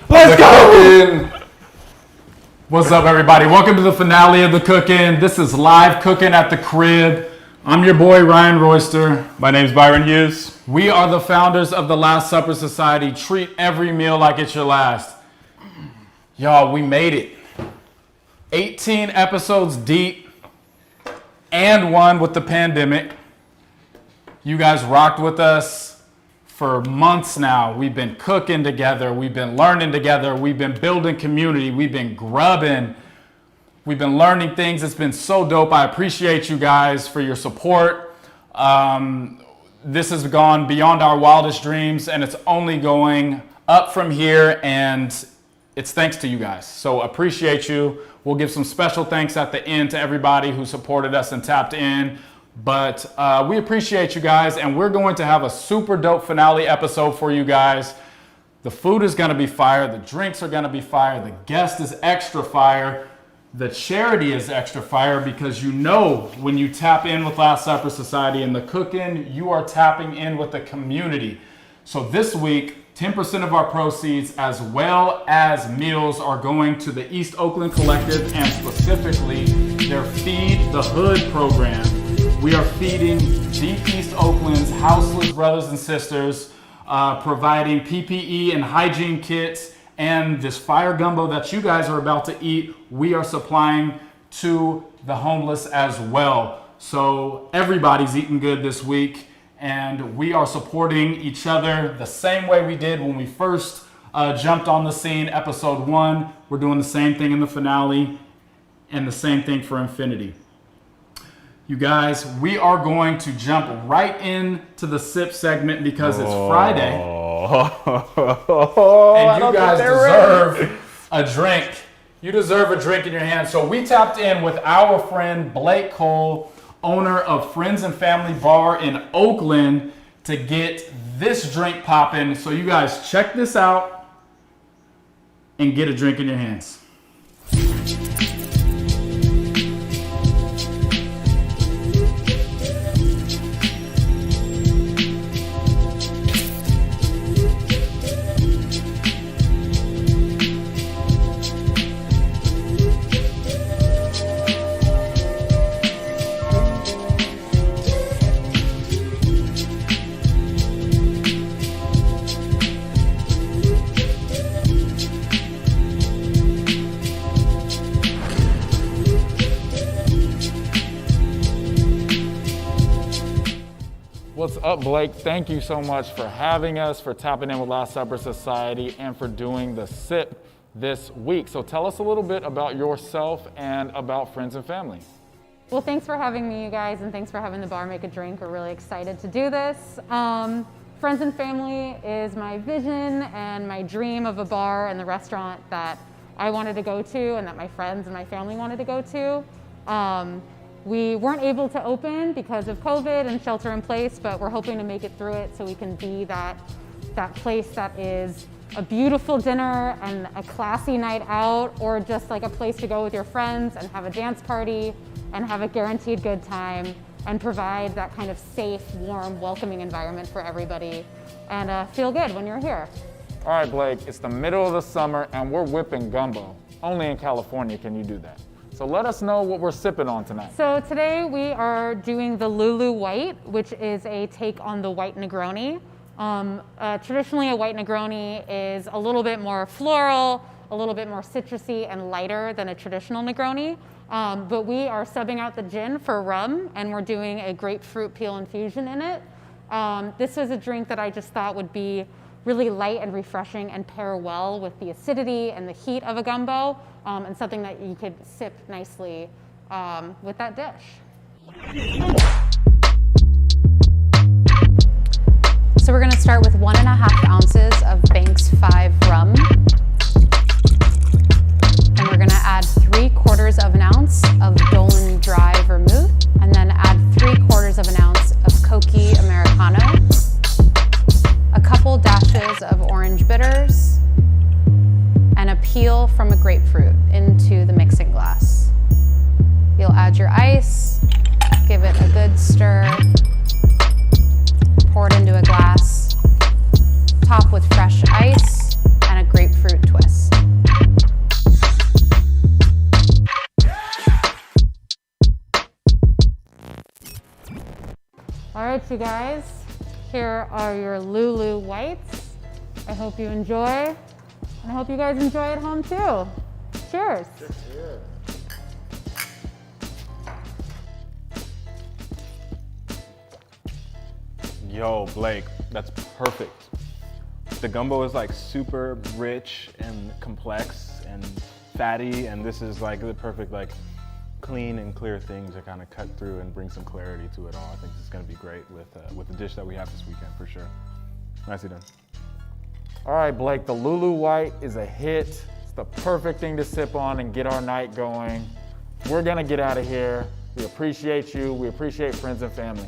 Let's go! What's up, everybody? Welcome to the finale of The Cookin'. This is live cooking at the crib. I'm your boy, Ryan Royster. My name's Byron Hughes. We are the founders of the Last Supper Society. Treat every meal like it's your last. Y'all, we made it. 18 episodes deep and one with the pandemic. You guys rocked with us for months now. We've been cooking together. We've been learning together. We've been building community. We've been grubbing. We've been learning things. It's been so dope. I appreciate you guys for your support. This has gone beyond our wildest dreams, and it's only going up from here, and it's thanks to you guys. So appreciate you. We'll give some special thanks at the end to everybody who supported us and tapped in. But we appreciate you guys, and we're going to have a super dope finale episode for you guys. The food is going to be fire. The drinks are going to be fire. The guest is extra fire. The charity is extra fire, because you know when you tap in with Last Supper Society and the cooking, you are tapping in with the community. So this week, 10% of our proceeds as well as meals are going to the East Oakland Collective, and specifically their Feed the Hood program. We are feeding Deep East Oakland's houseless brothers and sisters, providing PPE and hygiene kits, and this fire gumbo that you guys are about to eat, we are supplying to the homeless as well. So everybody's eating good this week, and we are supporting each other the same way we did when we first jumped on the scene, episode 1. We're doing the same thing in the finale, and the same thing for Infinity. You guys, we are going to jump right into the sip segment because it's Friday. And you guys deserve a drink. You deserve a drink in your hand. So we tapped in with our friend Blake Cole, owner of Friends and Family Bar in Oakland, to get this drink popping. So you guys check this out and get a drink in your hands. What's up, Blake? Thank you so much for having us, for tapping in with Last Supper Society, and for doing the sip this week. So tell us a little bit about yourself and about Friends and Family. Well, thanks for having me, you guys, and thanks for having the bar make a drink. We're really excited to do this. Friends and Family is my vision and my dream of a bar and the restaurant that I wanted to go to and that my friends and my family wanted to go to. We weren't able to open because of COVID and shelter in place, but we're hoping to make it through it so we can be that place that is a beautiful dinner and a classy night out, or just like a place to go with your friends and have a dance party and have a guaranteed good time and provide that kind of safe, warm, welcoming environment for everybody and feel good when you're here. All right, Blake, it's the middle of the summer and we're whipping gumbo. Only in California can you do that. So let us know what we're sipping on tonight. So today we are doing the Lulu White, which is a take on the white Negroni. Traditionally, a white Negroni is a little bit more floral, a little bit more citrusy and lighter than a traditional Negroni. But we are subbing out the gin for rum, and we're doing a grapefruit peel infusion in it. This was a drink that I just thought would be really light and refreshing and pair well with the acidity and the heat of a gumbo, and something that you could sip nicely with that dish. So we're gonna start with 1.5 ounces of Banks 5 rum. And we're gonna add 3/4 of an ounce of Dolan Dry Vermouth, and then add 3/4 of an ounce of Koki Americano, a couple dashes of orange bitters, and a peel from a grapefruit into the mixing glass. You'll add your ice, give it a good stir, pour it into a glass, top with fresh ice and a grapefruit twist. All right, you guys, here are your Lulu Whites. I hope you enjoy, and I hope you guys enjoy at home too. Cheers. Cheers. Yo, Blake, that's perfect. The gumbo is like super rich and complex and fatty, and this is like the perfect like clean and clear thing to kind of cut through and bring some clarity to it all. I think this is going to be great with the dish that we have this weekend for sure. Nicely done. All right, Blake, the Lulu White is a hit. It's the perfect thing to sip on and get our night going. We're gonna get out of here. We appreciate you. We appreciate friends and family.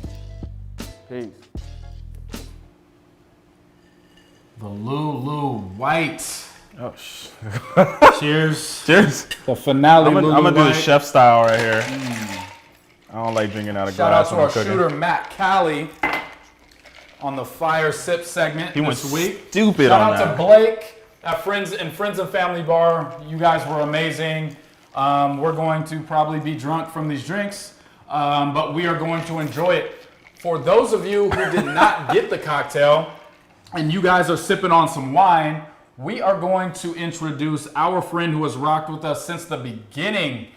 Peace. The Lulu White. Oh, Cheers. cheers. The finale. I'm Lulu gonna do the White. chef style right here. I don't like drinking out of Shout out glass to when our I'm cooking. shooter Matt Callie on the fire sip segment He went this week. stupid Shout on out that. to Blake at Friends and Family Bar. You guys were amazing. We're going to probably be drunk from these drinks, but we are going to enjoy it. For those of you who did not get the cocktail and you guys are sipping on some wine, we are going to introduce our friend who has rocked with us since the beginning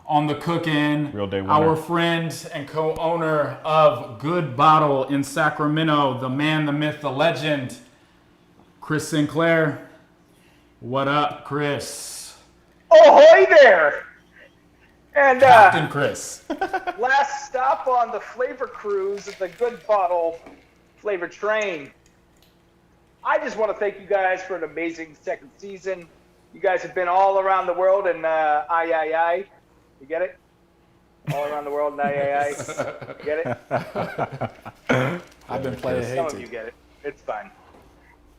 on the cook-in. Real day winner. Our friend and co-owner of Good Bottle in Sacramento, the man, the myth, the legend, Chris Sinclair. What up, Chris? Ahoy there! And Captain Chris. last stop on the flavor cruise of the Good Bottle flavor train. I just want to thank you guys for an amazing second season. You guys have been all around the world and You get it? All around the world and You get it? I've been playing Some of you get it. It's fine.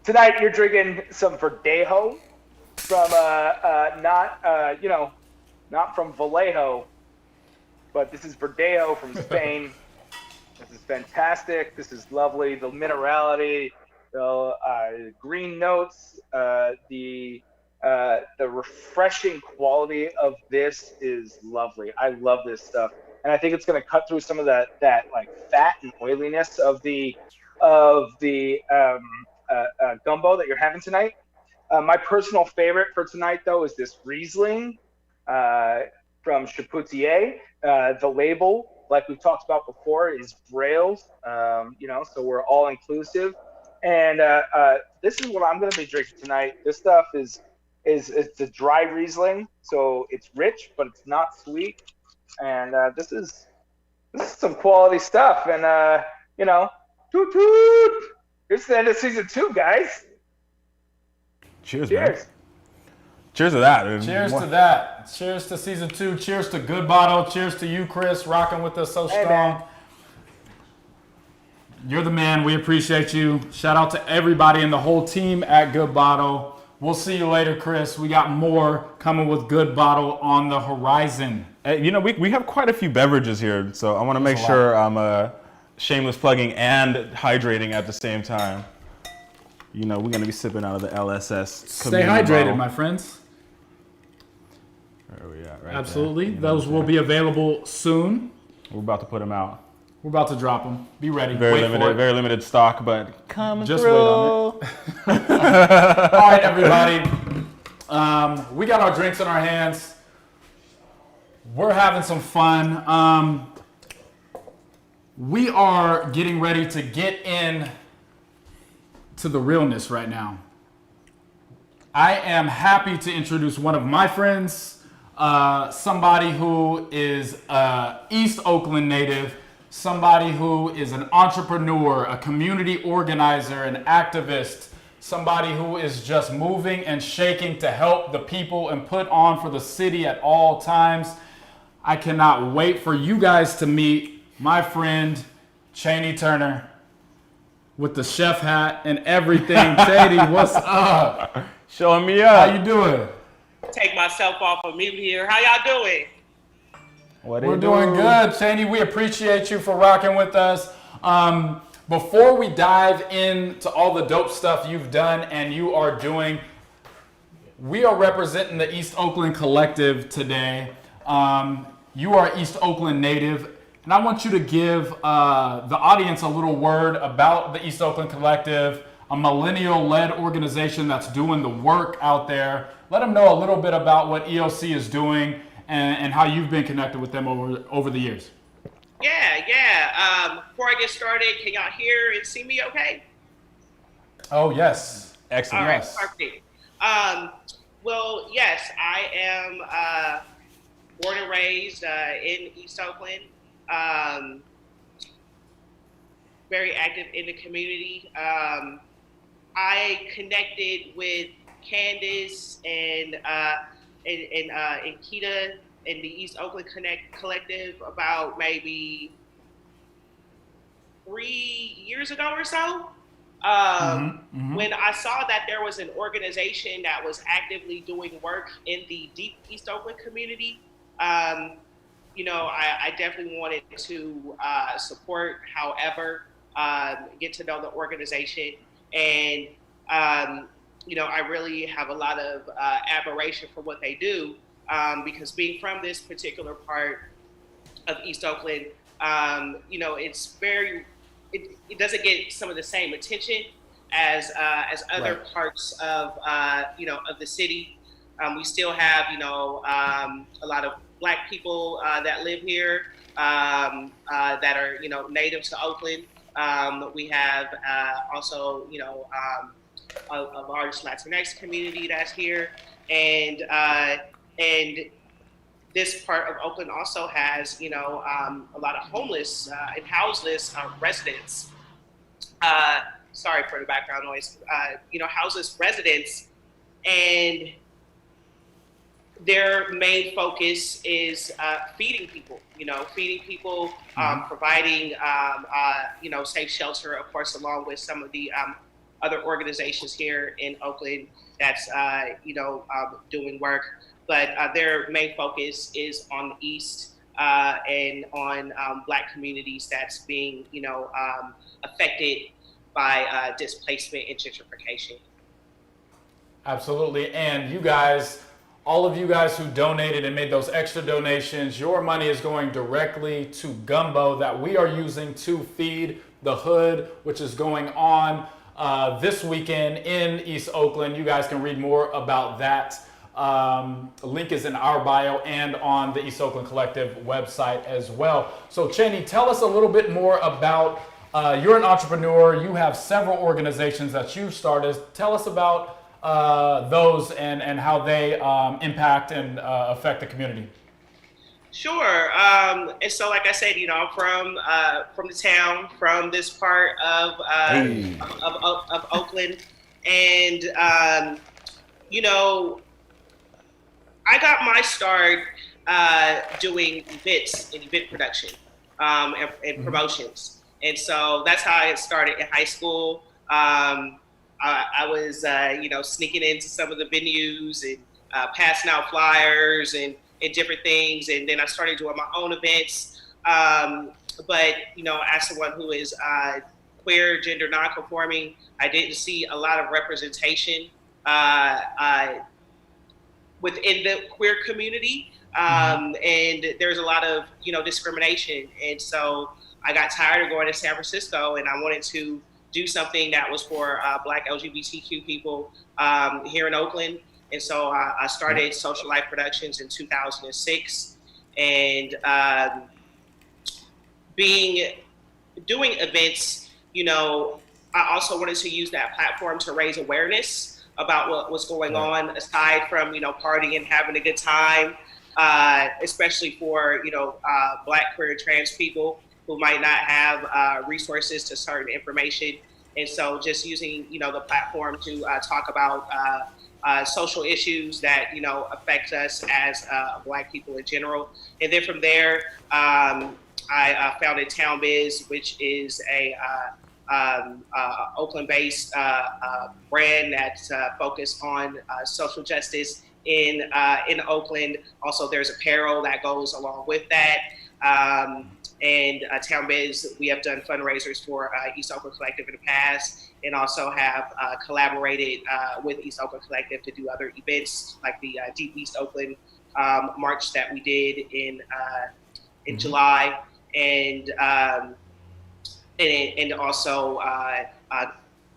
Tonight you're drinking some Verdejo from not from Vallejo, but this is Verdejo from Spain. This is fantastic. This is lovely. The minerality, the green notes, the refreshing quality of this is lovely. I love this stuff, and I think it's going to cut through some of that like fat and oiliness of the gumbo that you're having tonight. My personal favorite for tonight, though, is this Riesling from Chapoutier. The label, like we've talked about before, is Braille. So we're all inclusive. And this is what I'm going to be drinking tonight. This stuff is it's a dry Riesling, so it's rich, but it's not sweet. And this is some quality stuff. And toot toot. Here's the end of season 2, guys. Cheers, Cheers. man. Cheers to that, dude. Cheers to that. Cheers to season 2. Cheers to Good Bottle. Cheers to you, Chris, rocking with us so Hey, strong. man. You're the man. We appreciate you. Shout out to everybody and the whole team at Good Bottle. We'll see you later, Chris. We got more coming with Good Bottle on the horizon. Hey, we have quite a few beverages here, so I want to make sure I'm shameless plugging and hydrating at the same time. We're going to be sipping out of the LSS. Stay community hydrated, bottle. my friends. Where are we at right Absolutely. there? Those will be available soon. We're about to put them out. We're about to drop them. Be ready. Very Wait for limited, it. very limited stock, but come Just through. wait on it. All right, everybody. We got our drinks in our hands. We're having some fun. we are getting ready to get in to the realness right now. I am happy to introduce one of my friends, somebody who is a East Oakland native, somebody who is an entrepreneur, a community organizer, an activist, somebody who is just moving and shaking to help the people and put on for the city at all times. I cannot wait for you guys to meet my friend, Chaney Turner, with the chef hat and everything. Chaney, what's up? Showing me up. How you doing? Take myself off of mute here. How y'all doing? We're doing good, Chaney. We appreciate you for rocking with us. Before we dive into all the dope stuff you've done and you are doing, we are representing the East Oakland Collective today. You are East Oakland native, and I want you to give the audience a little word about the East Oakland Collective, a millennial-led organization that's doing the work out there. Let them know a little bit about what EOC is doing and how you've been connected with them over the years. Yeah. Before I get started, can y'all hear and see me okay? Oh, yes. Excellent. All right, Yes. perfect. Well, yes, I am born and raised in East Oakland. Very active in the community. I connected with Candace and Keita in the East Oakland Collective about maybe 3 years ago or so. When I saw that there was an organization that was actively doing work in the deep East Oakland community, I definitely wanted to support, however, get to know the organization. And, I really have a lot of admiration for what they do, because being from this particular part of East Oakland, it's it doesn't get some of the same attention as other Right. parts of of the city. We still have a lot of Black people that live here that are native to Oakland. We have also a large Latinx community that's here, and this part of Oakland also has a lot of homeless and houseless residents. Sorry for the background noise. Houseless residents, and their main focus is feeding people. Providing safe shelter, of course, along with some of the other organizations here in Oakland that's doing work. But their main focus is on the East and on Black communities that's being affected by displacement and gentrification. Absolutely. And you guys, all of you guys who donated and made those extra donations, your money is going directly to Gumbo that we are using to feed the hood, which is going on this weekend in East Oakland. You guys can read more about that. The link is in our bio and on the East Oakland Collective website as well. So Chaney, tell us a little bit more about, you're an entrepreneur, you have several organizations that you've started. Tell us about those and how they impact and affect the community. Sure. And so, like I said, I'm from the town, from this part of Oakland, and I got my start doing events and event production and promotions, and so that's how I started in high school. I was, sneaking into some of the venues and passing out flyers and different things. And then I started doing my own events. But, as someone who is queer, gender nonconforming, I didn't see a lot of representation within the queer community. And there's a lot of, discrimination. And so I got tired of going to San Francisco, and I wanted to do something that was for Black LGBTQ people here in Oakland. And so I started Social Life Productions in 2006. And being doing events, I also wanted to use that platform to raise awareness about what was going on, aside from, partying and having a good time, especially for, Black, queer, trans people who might not have resources to certain information. And so just using, the platform to talk about social issues that, affect us as Black people in general. And then from there, I founded Town Biz, which is a Oakland-based brand that's focused on social justice in Oakland. Also, there's apparel that goes along with that. And Town Biz, we have done fundraisers for East Oakland Collective in the past, and also have collaborated with East Oakland Collective to do other events like the Deep East Oakland March that we did in July, and also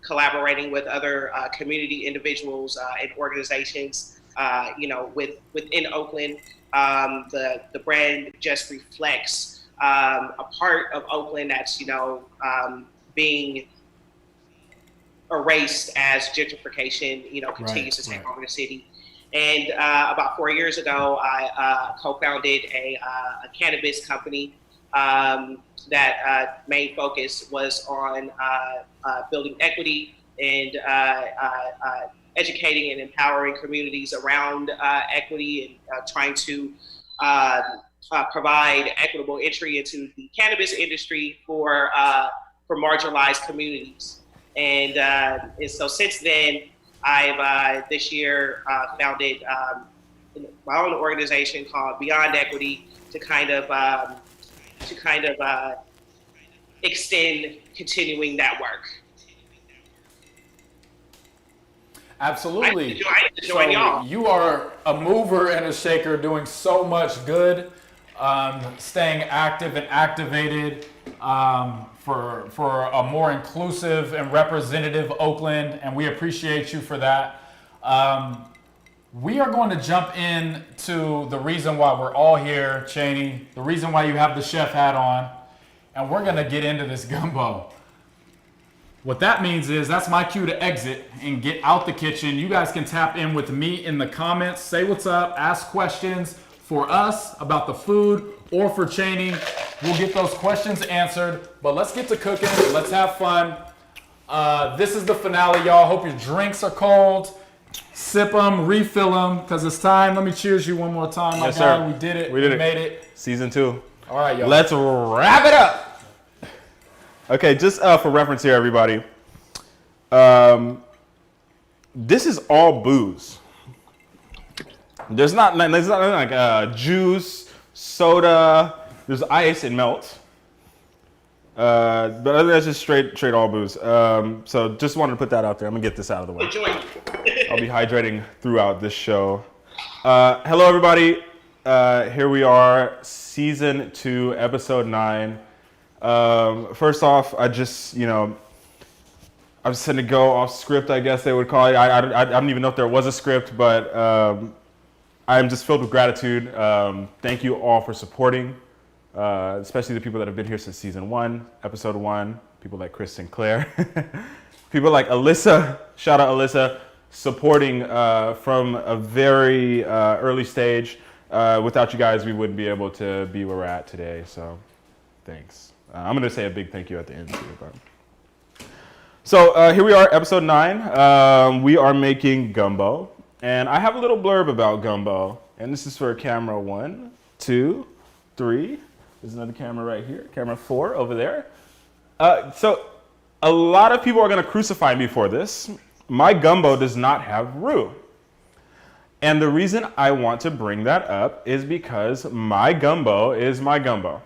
collaborating with other community individuals and organizations, within Oakland. The brand just reflects a part of Oakland that's, being erased as gentrification, continues to take over the city. And about 4 years ago, I co-founded a cannabis company that main focus was on building equity and educating and empowering communities around equity, and trying to provide equitable entry into the cannabis industry for marginalized communities. And so since then, I've this year founded my own organization called Beyond Equity to kind of extend continuing that work. Absolutely. I need to join y'all. You are a mover and a shaker, doing so much good, staying active and activated for a more inclusive and representative Oakland, and we appreciate you for that. We are going to jump into the reason why we're all here, Chaney, the reason why you have the chef hat on, and we're going to get into this gumbo. What that means is that's my cue to exit and get out the kitchen. You guys can tap in with me in the comments, say what's up, ask questions for us about the food or for Chaney. We'll get those questions answered, but let's get to cooking. Let's have fun. This is the finale, y'all. Hope your drinks are cold. Sip them, refill them, because it's time. Let me cheers you one more time, my Yes, guy. sir. We did it. We did it. Made it. Season 2. All right, y'all. Let's wrap it up. Okay, just for reference here, everybody. This is all booze. There's not like juice, soda. There's ice and melt. But other than that, just straight all booze. So just wanted to put that out there. I'm gonna get this out of the way. Enjoy. I'll be hydrating throughout this show. Hello, everybody. Here we are, season 2, episode 9. First off, I just, I'm just going to go off script, I guess they would call it. I don't even know if there was a script, but I'm just filled with gratitude. Thank you all for supporting, especially the people that have been here since season 1, episode 1, people like Chris Sinclair, people like Alyssa, shout out Alyssa, supporting from a very early stage. Without you guys, we wouldn't be able to be where we're at today, so thanks. I'm going to say a big thank you at the end too. But. So here we are, episode 9. We are making gumbo, and I have a little blurb about gumbo, and this is for camera 1, 2, 3. There's another camera right here, camera 4 over there. So a lot of people are going to crucify me for this. My gumbo does not have roux. And the reason I want to bring that up is because my gumbo is my gumbo.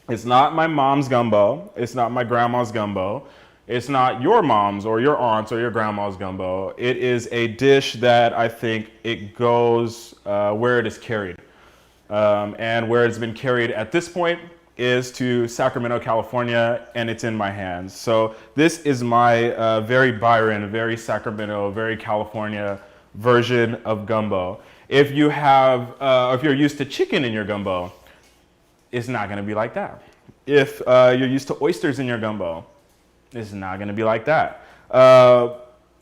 It's not my mom's gumbo. It's not my grandma's gumbo. It's not your mom's or your aunt's or your grandma's gumbo. It is a dish that I think it goes where it is carried. And where it's been carried at this point is to Sacramento, California, and it's in my hands. So this is my very Byron, very Sacramento, very California version of gumbo. If you're used to chicken in your gumbo, it's not going to be like that. if you're used to oysters in your gumbo, it's not going to be like that.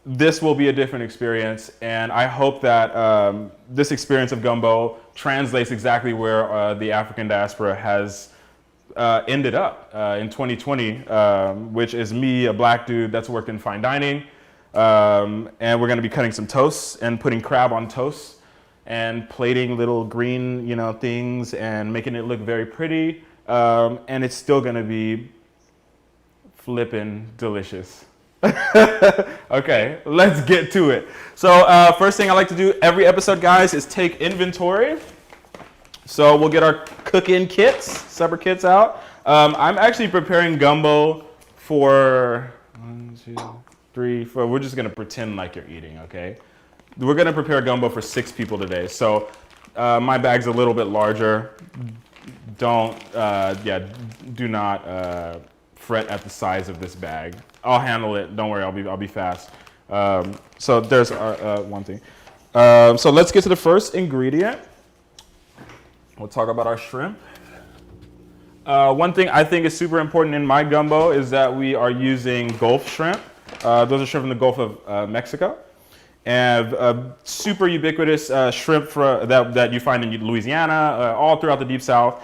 This will be a different experience, and I hope that this experience of gumbo translates exactly where the African diaspora has ended up in 2020, which is me, a black dude that's worked in fine dining, and we're going to be cutting some toasts and putting crab on toast and plating little green, things and making it look very pretty, and it's still going to be flippin' delicious. Okay, let's get to it. So first thing I like to do every episode, guys, is take inventory. So we'll get our cook-in kits, supper kits out. I'm actually preparing gumbo for 1, 2, 3, 4. We're just gonna pretend like you're eating, okay? We're gonna prepare gumbo for 6 people today. So my bag's a little bit larger. Do not fret at the size of this bag. I'll handle it. Don't worry. I'll be fast. So there's one thing. So let's get to the first ingredient. We'll talk about our shrimp. One thing I think is super important in my gumbo is that we are using Gulf shrimp. Those are shrimp from the Gulf of Mexico. And super ubiquitous shrimp that you find in Louisiana, all throughout the Deep South.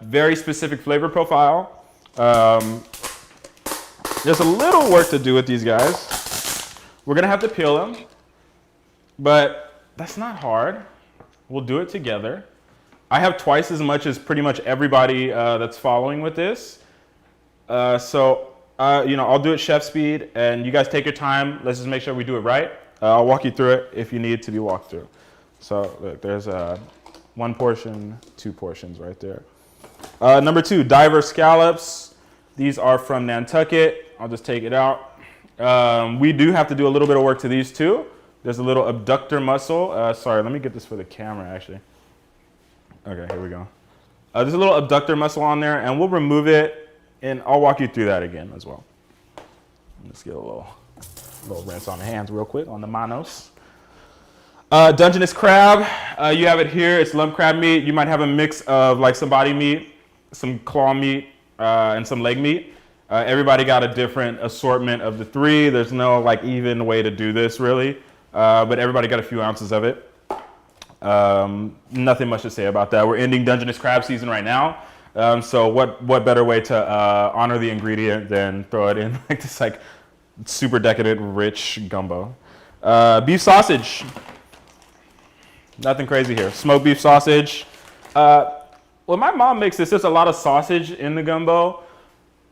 Very specific flavor profile. There's a little work to do with these guys. We're gonna have to peel them, but that's not hard. We'll do it together. I have twice as much as pretty much everybody that's following with this. I'll do it chef speed, and you guys take your time. Let's just make sure we do it right. I'll walk you through it if you need to be walked through. So look, there's 1 portion, 2 portions right there. Number 2, diver scallops. These are from Nantucket. I'll just take it out. We do have to do a little bit of work to these too. There's a little abductor muscle. Sorry, let me get this for the camera actually. Okay, here we go. There's a little abductor muscle on there, and we'll remove it, and I'll walk you through that again as well. Let's get a little rinse on the hands real quick on the manos. Dungeness crab, you have it here. It's lump crab meat. You might have a mix of like some body meat, some claw meat, and some leg meat. Everybody got a different assortment of the 3. There's no like even way to do this really, but everybody got a few ounces of it. Nothing much to say about that. We're ending Dungeness crab season right now. So what better way to honor the ingredient than throw it in like this like super decadent, rich gumbo. Beef sausage. Nothing crazy here. Smoked beef sausage. When my mom makes this, there's a lot of sausage in the gumbo.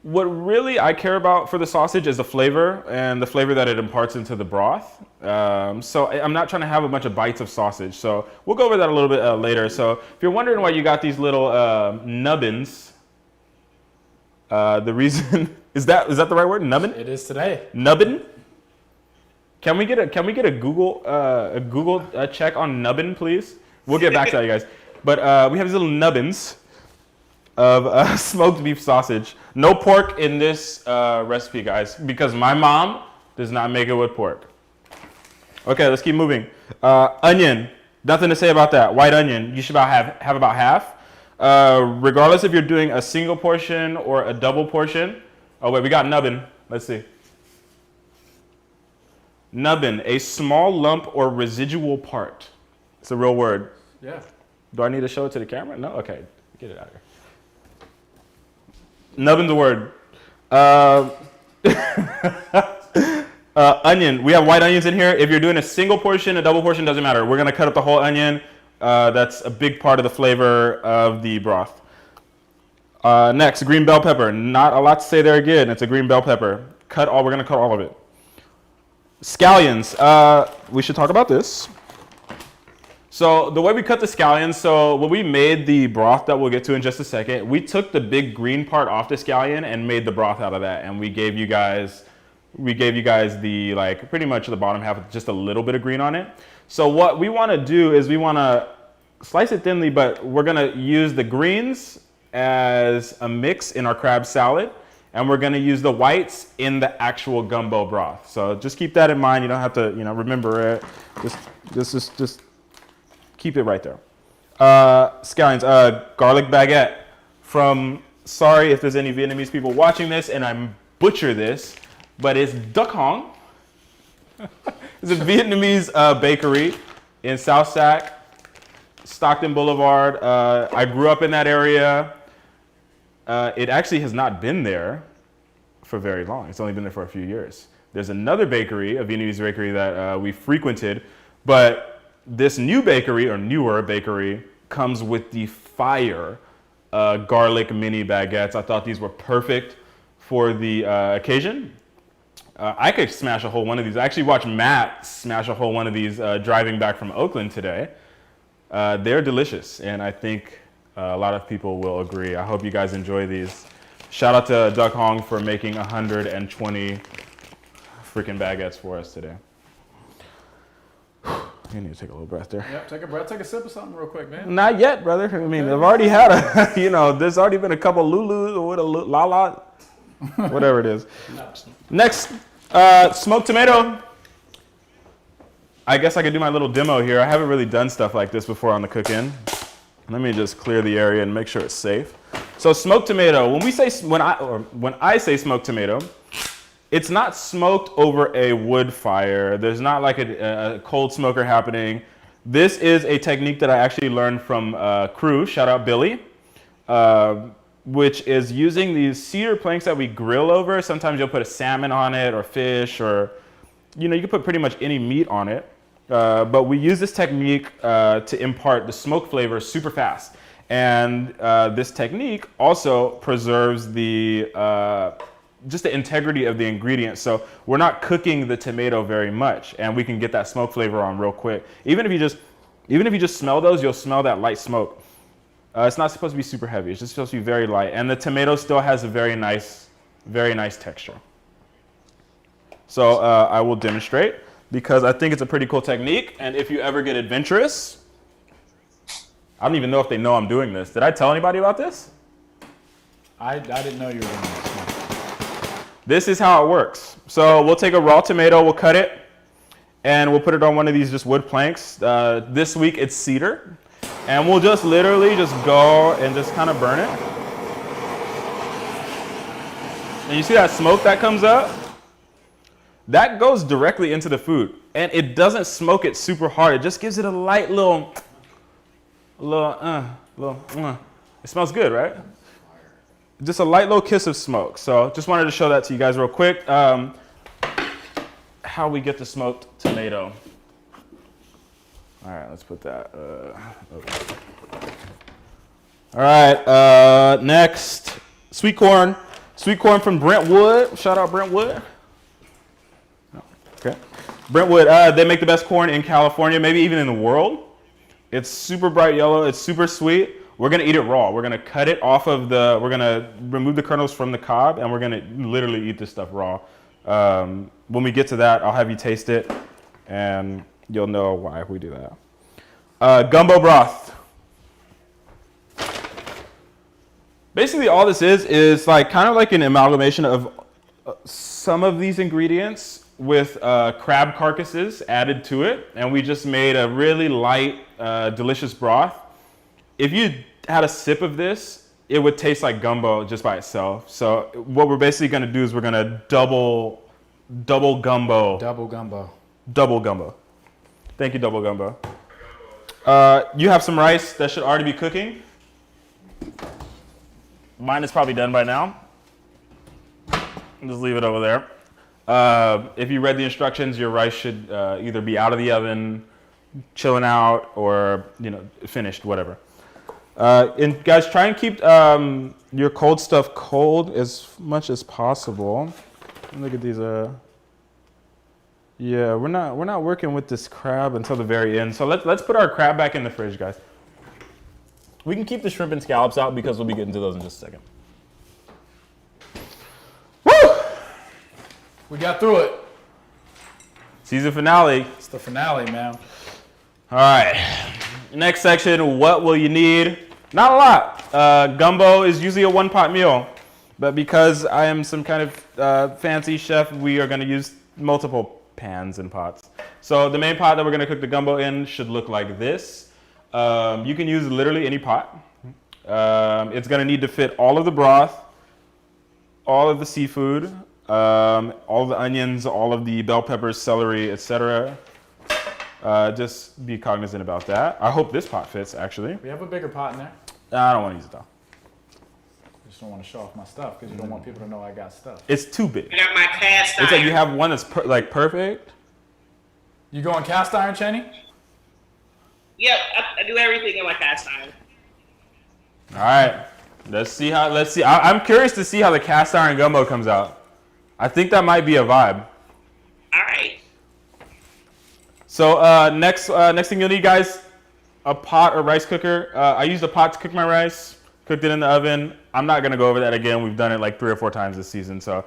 What really I care about for the sausage is the flavor and the flavor that it imparts into the broth. So I'm not trying to have a bunch of bites of sausage. So we'll go over that a little bit later. So if you're wondering why you got these little nubbins, the reason is that the right word? Nubbin? It is today. Nubbin? Can we get a Google check on nubbin, please? We'll get back to that, you guys. But we have these little nubbins of smoked beef sausage. No pork in this recipe, guys, because my mom does not make it with pork. Okay, let's keep moving. Onion, nothing to say about that. White onion, you should have about half. Regardless if you're doing a single portion or a double portion. Oh wait, we got nubbin. Let's see. Nubbin, a small lump or residual part. It's a real word. Yeah. Do I need to show it to the camera? No? Okay, get it out of here. Nubbin's a word. Onion, we have white onions in here. If you're doing a single portion, a double portion, doesn't matter. We're gonna cut up the whole onion. That's a big part of the flavor of the broth. Next, green bell pepper. Not a lot to say there again. It's a green bell pepper. We're gonna cut all of it. Scallions, we should talk about this. So the way we cut the scallions, so when we made the broth that we'll get to in just a second, we took the big green part off the scallion and made the broth out of that, and we gave you guys the like pretty much the bottom half with just a little bit of green on it. So what we want to do is we want to slice it thinly, but we're gonna use the greens as a mix in our crab salad. And we're going to use the whites in the actual gumbo broth. So just keep that in mind. You don't have to, remember it. Just keep it right there. Scallions, garlic baguette from sorry if there's any Vietnamese people watching this and I butcher this, but it's Duc Hong. It's a Vietnamese bakery in South Sac, Stockton Boulevard. I grew up in that area. It actually has not been there for very long. It's only been there for a few years. There's another bakery, a Vietnamese bakery that we frequented, but this new bakery, or newer bakery, comes with the fire garlic mini baguettes. I thought these were perfect for the occasion. I could smash a whole one of these. I actually watched Matt smash a whole one of these driving back from Oakland today. They're delicious, and I think a lot of people will agree. I hope you guys enjoy these. Shout out to Duc Hong for making 120 freaking baguettes for us today. You need to take a little breath there. Yep, take a breath. Take a sip of something real quick, man. Not yet, brother. I mean, I've already had there's already been a couple Lulus or a Lala, whatever it is. Next, smoked tomato. I guess I could do my little demo here. I haven't really done stuff like this before on the cook-in. Let me just clear the area and make sure it's safe. So smoked tomato, when I say smoked tomato, it's not smoked over a wood fire. There's not like a cold smoker happening. This is a technique that I actually learned from crew, shout out Billy, which is using these cedar planks that we grill over. Sometimes you'll put a salmon on it or fish, or you can put pretty much any meat on it. But we use this technique to impart the smoke flavor super fast. And this technique also preserves just the integrity of the ingredients. So we're not cooking the tomato very much, and we can get that smoke flavor on real quick. Even if you just smell those, you'll smell that light smoke. It's not supposed to be super heavy. It's just supposed to be very light. And the tomato still has a very nice texture. So I will demonstrate, because I think it's a pretty cool technique. And if you ever get adventurous, I don't even know if they know I'm doing this. Did I tell anybody about this? I didn't know you were doing this. This is how it works. So we'll take a raw tomato, we'll cut it, and we'll put it on one of these just wood planks. This week it's cedar. And we'll just literally just go and just kind of burn it. And you see that smoke that comes up? That goes directly into the food. And it doesn't smoke it super hard. It just gives it a light little. It smells good, right? Just a light little kiss of smoke. So just wanted to show that to you guys real quick. How we get the smoked tomato. All right, let's put that. Okay. All right, next, sweet corn. Sweet corn from Brentwood. Shout out Brentwood. Okay. Brentwood, they make the best corn in California, maybe even in the world. It's super bright yellow. It's super sweet. We're going to eat it raw. We're going to cut it off of we're going to remove the kernels from the cob, and we're going to literally eat this stuff raw. When we get to that, I'll have you taste it, and you'll know why we do that. Gumbo broth. Basically, all this is like kind of like an amalgamation of some of these ingredients with crab carcasses added to it, and we just made a really light, delicious broth. If you had a sip of this, it would taste like gumbo just by itself. So what we're basically going to do is we're going to double gumbo. Double gumbo. Double gumbo. Thank you, double gumbo. You have some rice that should already be cooking. Mine is probably done by now. Just leave it over there. If you read the instructions, your rice should either be out of the oven, chilling out, or finished, whatever. And guys, try and keep your cold stuff cold as much as possible. Look at these. Yeah, we're not working with this crab until the very end. So let's put our crab back in the fridge, guys. We can keep the shrimp and scallops out because we'll be getting to those in just a second. Woo! We got through it. Season finale. It's the finale, man. All right. Next section, what will you need? Not a lot. Gumbo is usually a one-pot meal, but because I am some kind of fancy chef, we are going to use multiple pans and pots. So the main pot that we're going to cook the gumbo in should look like this. You can use literally any pot. It's gonna need to fit all of the broth, all of the seafood, all of the onions, all of the bell peppers, celery, etc. Just be cognizant about that. I hope this pot fits, actually. We have a bigger pot in there. I don't want to use it though. I just don't want to show off my stuff because you don't want people to know I got stuff. It's too big. I got my cast iron. It's like you have one that's perfect. You going cast iron, Chaney? Yep, I do everything in my cast iron. All right, let's see. I'm curious to see how the cast iron gumbo comes out. I think that might be a vibe. All right. So next thing you'll need, guys, a pot or rice cooker. I used a pot to cook my rice. Cooked it in the oven. I'm not gonna go over that again. We've done it like 3 or 4 times this season. So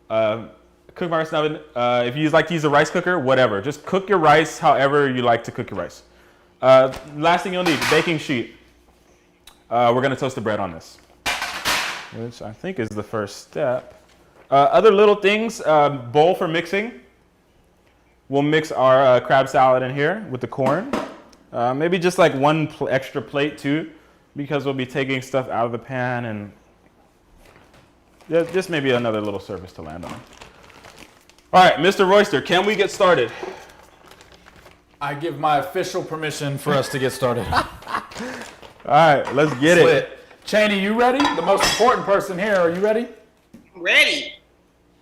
cook my rice in the oven. If you like to use a rice cooker, whatever. Just cook your rice however you like to cook your rice. Last thing you'll need, baking sheet. We're gonna toast the bread on this, which I think is the first step. Other little things, bowl for mixing. We'll mix our crab salad in here with the corn. Maybe just like one extra plate too, because we'll be taking stuff out of the pan, and just maybe another little service to land on. All right, Mr. Royster, can we get started? I give my official permission for us to get started. All right, let's get it. Chaney, you ready? The most important person here. Are you ready? I'm ready.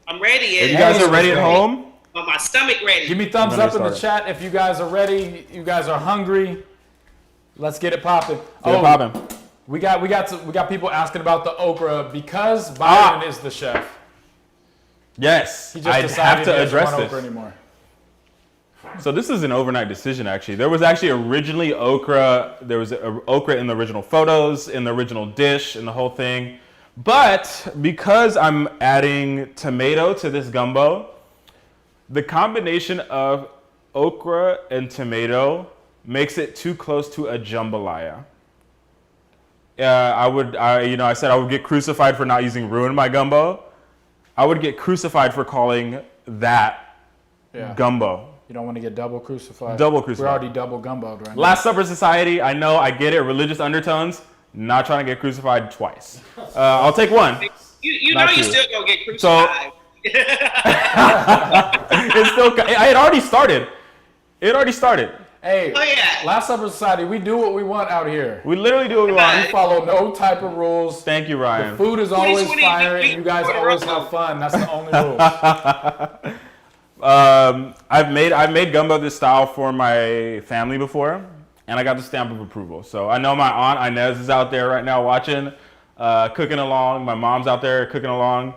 I'm ready. If you guys are ready at home, But my stomach ready. Give me thumbs up in the started. chat if you guys are ready. You guys are hungry. Let's get it popping. get it popping. We got people asking about the okra because Byron is the chef. Yes, He just I decided have he to doesn't address want this. okra anymore. So this is an overnight decision, actually. There was actually originally okra. There was okra in the original photos, in the original dish, in the whole thing. But because I'm adding tomato to this gumbo, the combination of okra and tomato makes it too close to a jambalaya. I said I would get crucified for not using roux in my gumbo. I would get crucified for calling that gumbo. You don't want to get double crucified. Double crucified. We're already double gumboed right now. Last Supper Society, I know, I get it, religious undertones, not trying to get crucified twice. I'll take one. You know Not you two. still gonna get crucified. It's still, it had already started. It already started. Hey, Oh, yeah. Last Supper Society, we do what we want out here. We literally do what we We want. follow no type of rules. Thank you, Ryan. Food is always 2020, fire, and you guys always have fun. That's the only rule. I've made gumbo this style for my family before, and I got the stamp of approval. So I know my aunt Inez is out there right now watching, cooking along. My mom's out there cooking along.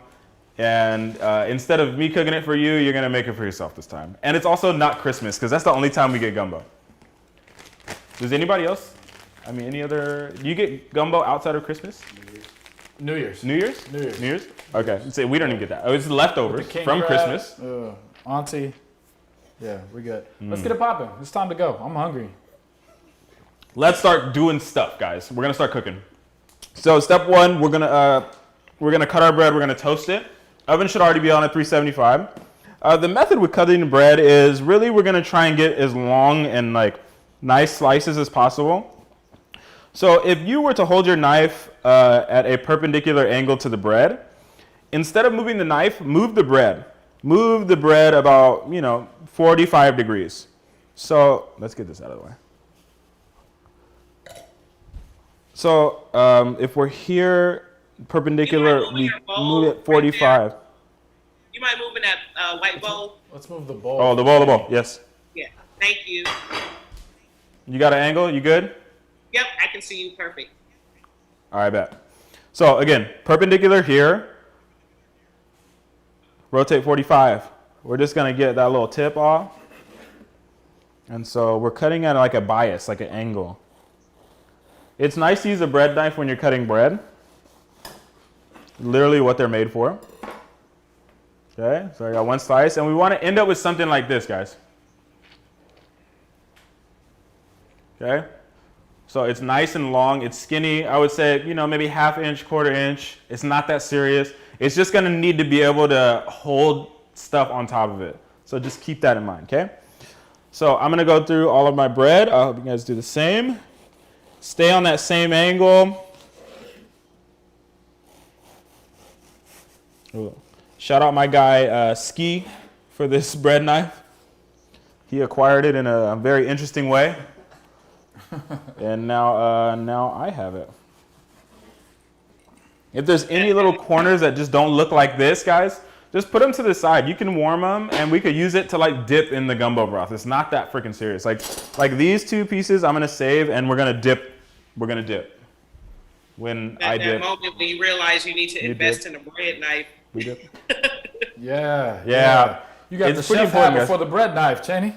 And instead of me cooking it for you, you're gonna make it for yourself this time. And it's also not Christmas, because that's the only time we get gumbo. Does anybody else? I mean, any other? Do you get gumbo outside of Christmas? New Year's. New Year's? New Year's. New Year's? Okay. So we don't even get that. Oh, it's leftovers King from crab, Christmas. Auntie. Yeah, we good. Let's get it popping. It's time to go. I'm hungry. Let's start doing stuff, guys. We're gonna start cooking. So step one, we're gonna cut our bread. We're gonna toast it. Oven should already be on at 375. The method with cutting the bread is really we're gonna try and get as long and like nice slices as possible. So if you were to hold your knife at a perpendicular angle to the bread, instead of moving the knife, move the bread. Move the bread about 45 degrees. So let's get this out of the way. So if we're here perpendicular, we move at 45. You might move in that white bowl. Let's move the bowl. Oh, the bowl, yes. Yeah. Thank you. You got an angle? You good? Yep, I can see you perfect. All right, bet. So again, perpendicular here. Rotate 45. We're just gonna get that little tip off. And so we're cutting at like a bias, like an angle. It's nice to use a bread knife when you're cutting bread. Literally what they're made for. Okay, so I got one slice, and we want to end up with something like this, guys. Okay, so it's nice and long, it's skinny. I would say, maybe ½ inch, ¼ inch. It's not that serious. It's just gonna need to be able to hold stuff on top of it. So just keep that in mind, okay? So I'm gonna go through all of my bread. I hope you guys do the same. Stay on that same angle. Shout out my guy Ski for this bread knife. He acquired it in a very interesting way, and now I have it. If there's any little corners that just don't look like this, guys, just put them to the side. You can warm them, and we could use it to like dip in the gumbo broth. It's not that freaking serious. Like these two pieces, I'm gonna save, and we're gonna dip. We're gonna dip. When I dip. That moment when you realize you need to invest in a bread knife. We dip. Yeah. You got It's the pretty chef hat important, guys. before the bread knife, Chaney.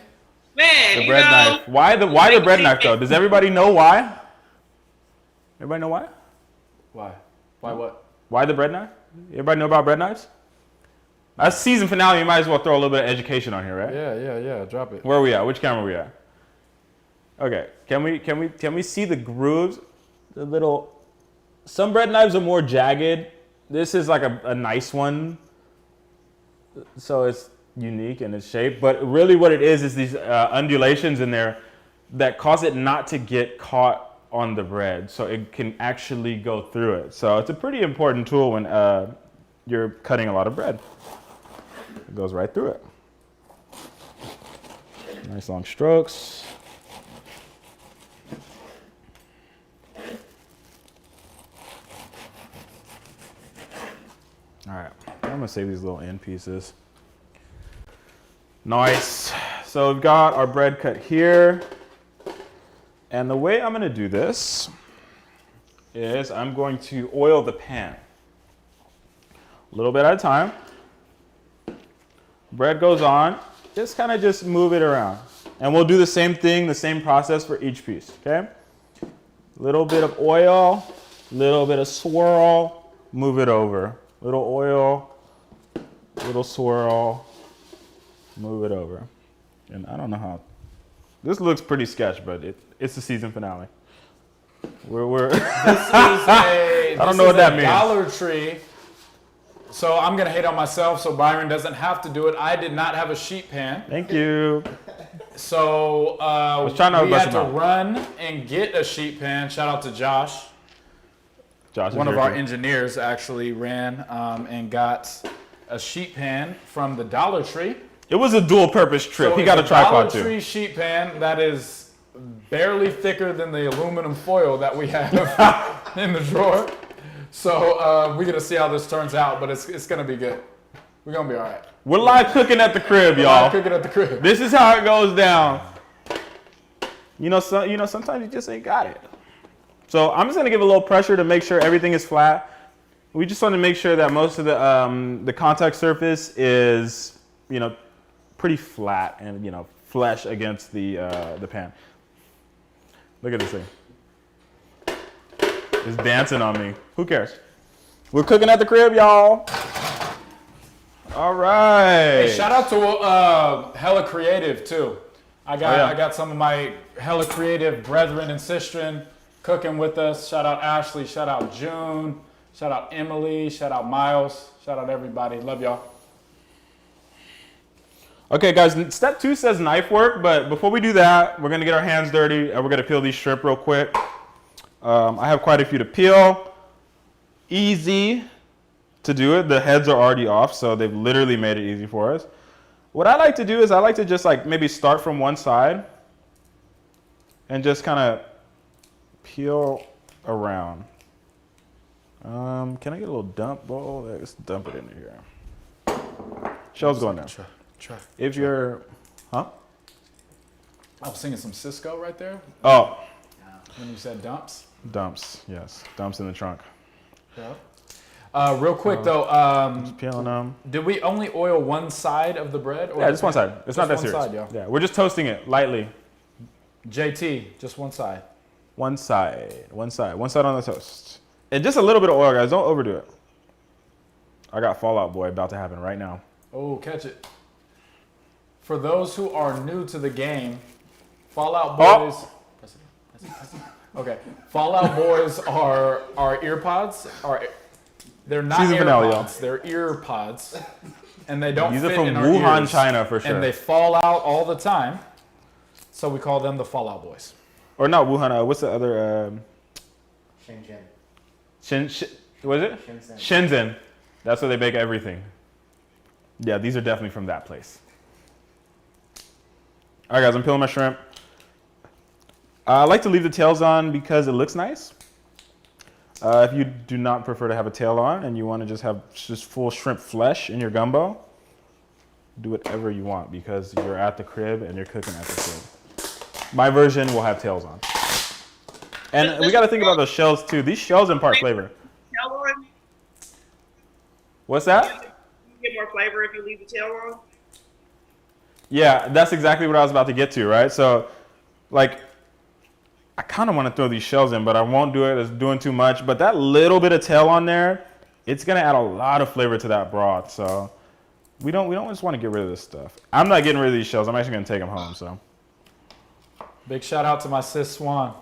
Man, The bread knife. Why the bread knife though? Does everybody know why? Everybody know why? Why? Why what? Why the bread knife? Everybody know about bread knives? That's season finale. You might as well throw a little bit of education on here, right? Yeah. Drop it. Where are we at? Which camera are we at? Okay. Can we see the grooves? The little. Some bread knives are more jagged. This is like a nice one. So it's unique in its shape. But really, what it is these undulations in there that cause it not to get caught on the bread, so it can actually go through it. So it's a pretty important tool when you're cutting a lot of bread. It goes right through it. Nice long strokes. All right, I'm gonna save these little end pieces. Nice. So we've got our bread cut here. And the way I'm gonna do this is I'm going to oil the pan. A little bit at a time. Bread goes on, just kind of just move it around. And we'll do the same thing, the same process for each piece, okay? Little bit of oil, little bit of swirl, move it over. Little oil, little swirl, move it over. And I don't know how, this looks pretty sketch, but it's the season finale. I don't know what that means. Dollar Tree. So I'm gonna hate on myself so Byron doesn't have to do it. I did not have a sheet pan. Thank you. So we had to run and get a sheet pan. Shout out to Josh. Josh, One of our engineers actually ran and got a sheet pan from the Dollar Tree. It was a dual purpose trip. So He got a tripod too. Dollar Tree sheet pan that is barely thicker than the aluminum foil that we have in the drawer. So we're gonna see how this turns out, but it's gonna be good. We're gonna be all right. We're live cooking at the crib, y'all. Live cooking at the crib. This is how it goes down. Sometimes you just ain't got it. So I'm just gonna give a little pressure to make sure everything is flat. We just want to make sure that most of the contact surface is, pretty flat and flesh against the pan. Look at this thing. It's dancing on me. Who cares? We're cooking at the crib, y'all. All right. Hey, shout out to Hella Creative too. I got some of my Hella Creative brethren and sistren cooking with us. Shout out Ashley. Shout out June. Shout out Emily. Shout out Miles. Shout out everybody. Love y'all. Okay, guys, step 2 says knife work, but before we do that, we're gonna get our hands dirty and we're gonna peel these shrimp real quick. I have quite a few to peel. Easy to do it. The heads are already off, so they've literally made it easy for us. What I like to do is I like to just maybe start from one side and just kind of peel around. Can I get a little dump bowl? Let's dump it into here. Shell's going down. If you're, huh? I was singing some Cisco right there. Oh. When you said dumps. Dumps, yes. Dumps in the trunk. Yeah. Real quick though, just peeling them. did we only oil one side of the bread? Or Yeah, just one side. It's not that one serious. side, yo. Yeah, we're just toasting it lightly. JT, just one side. One side on the toast. And just a little bit of oil, guys. Don't overdo it. I got Fallout Boy about to happen right now. Oh, catch it. For those who are new to the game, Fallout Boys. Okay, Fallout Boys are ear pods. They're not Season finale, y'all. AirPods. They're ear pods, and they don't These fit are from in our Wuhan, ears, China, for sure. And they fall out all the time, so we call them the Fallout Boys. Or not Wuhan. What's the other? Shenzhen. What is it? Shenzhen. Shenzhen. That's where they bake everything. Yeah, these are definitely from that place. All right, guys, I'm peeling my shrimp. I like to leave the tails on because it looks nice. If you do not prefer to have a tail on and you want to just have just full shrimp flesh in your gumbo, do whatever you want because you're at the crib and you're cooking at the crib. My version will have tails on. And we got to think about those shells too. These shells impart flavor. Tail on? What's that? You get more flavor if you leave the tail on? Yeah, that's exactly what I was about to get to, right? So, like, I kind of want to throw these shells in, but I won't do it. It's doing too much. But that little bit of tail on there, it's going to add a lot of flavor to that broth. So, we don't just want to get rid of this stuff. I'm not getting rid of these shells. I'm actually going to take them home, so. Big shout out to my sis Swan.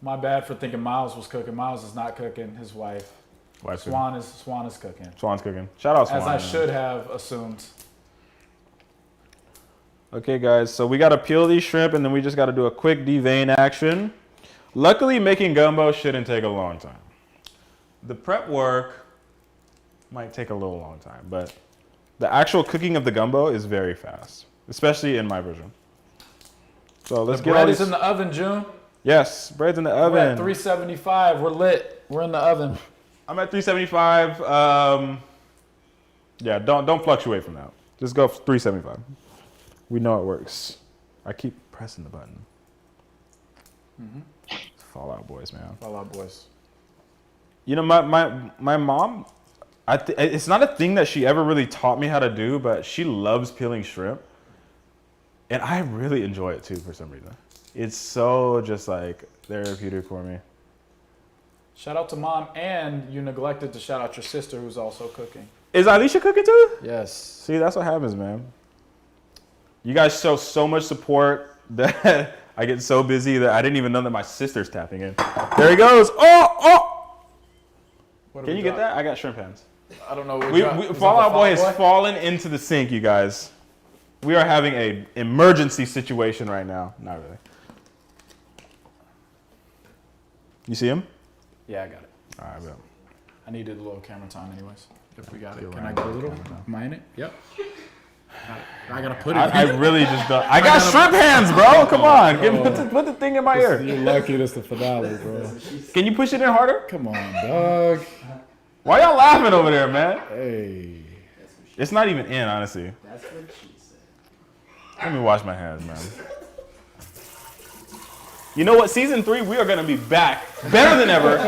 My bad for thinking Miles was cooking. Miles is not cooking. His wife. Swan is cooking. Swan's cooking. Shout out Swan. As I should have assumed. Okay, guys, so we got to peel these shrimp, and then we just got to do a quick devein action. Luckily, making gumbo shouldn't take a long time. The prep work might take a little long time, but the actual cooking of the gumbo is very fast, especially in my version. So let's get all these. Bread is in the oven, June. Yes, bread's in the oven. We're at 375. We're lit. We're in the oven. I'm at 375. Yeah, don't fluctuate from that. Just go 375. We know it works. I keep pressing the button. Fallout Boys, man. Fallout Boys. You know, my mom, it's not a thing that she ever really taught me how to do, but she loves peeling shrimp. And I really enjoy it too for some reason. It's so just like therapeutic for me. Shout out to Mom, and you neglected to shout out your sister who's also cooking. Is Alicia cooking too? Yes. See, that's what happens, man. You guys show so much support that I get so busy that I didn't even know that my sister's tapping in. There he goes. Oh! Can you get that? I got shrimp hands. I don't know. Fallout Boy has fallen into the sink, you guys. We are having an emergency situation right now. Not really. You see him? Yeah, I got it. All right, bro. I needed a little camera time anyways. If we got it. Can I go a little? Am I in it? Yep. I gotta put it. I really just don't. I got shrimp hands, bro. Come on. Put the thing in my ear. You're lucky that's the finale, bro. Can you push it in harder? Come on, dog. Why y'all laughing over there, man? Hey. It's not even in, honestly. That's what she said. Let me wash my hands, man. You know what? Season 3, we are going to be back better than ever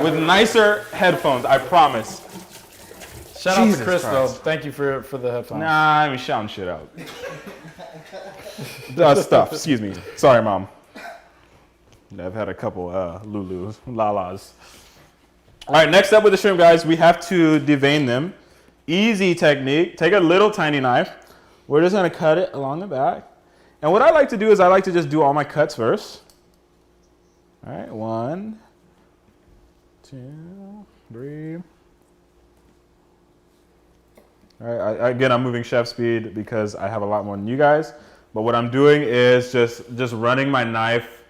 with nicer headphones. I promise. Shout out to Jesus Chris, though. Christ. Thank you for the headphones. Nah, I ain't shouting shit out. Stuff, excuse me. Sorry, Mom. I've had a couple Lulus, Lalas. All right, next up with the shrimp, guys, we have to devein them. Easy technique. Take a little tiny knife. We're just going to cut it along the back. And what I like to do is I like to just do all my cuts first. All right, 1, 2, 3. All right, again, I'm moving chef speed because I have a lot more than you guys. But what I'm doing is just running my knife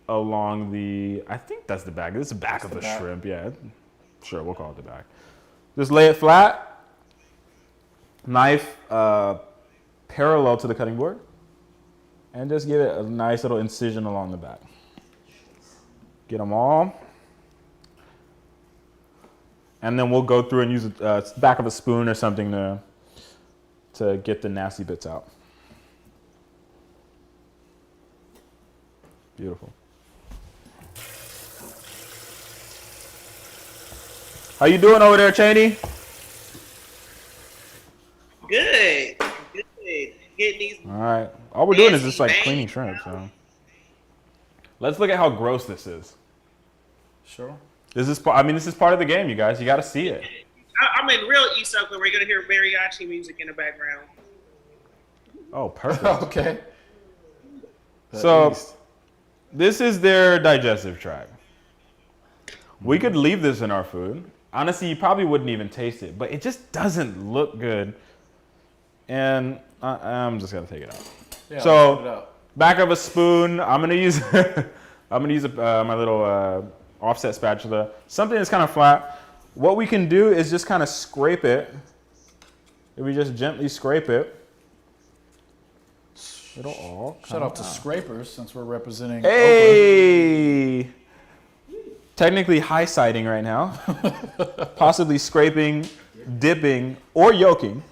along the, I think that's the back. This is the back of the shrimp, yeah. Sure, we'll call it the back. Just lay it flat. Knife parallel to the cutting board. And just give it a nice little incision along the back. Get them all. And then we'll go through and use the back of a spoon or something to get the nasty bits out. Beautiful. How you doing over there, Chaney? Good. Getting these. All right. All we're doing is just like cleaning shrimp. So let's look at how gross this is. Sure. This is part of the game, you guys. You got to see it. I'm in real East Oakland. We're gonna hear mariachi music in the background. Oh, perfect. Okay. So this is their digestive tract. We could leave this in our food. Honestly, you probably wouldn't even taste it, but it just doesn't look good. And I'm just gonna take it out. Yeah, so back of a spoon. I'm gonna use my little offset spatula. Something that's kind of flat. what we can do is just kind of scrape it. If we just gently scrape it, it'll all come Shout out to out. scrapers since we're representing Hey! Technically high siding right now. Possibly scraping, dipping, or yoking.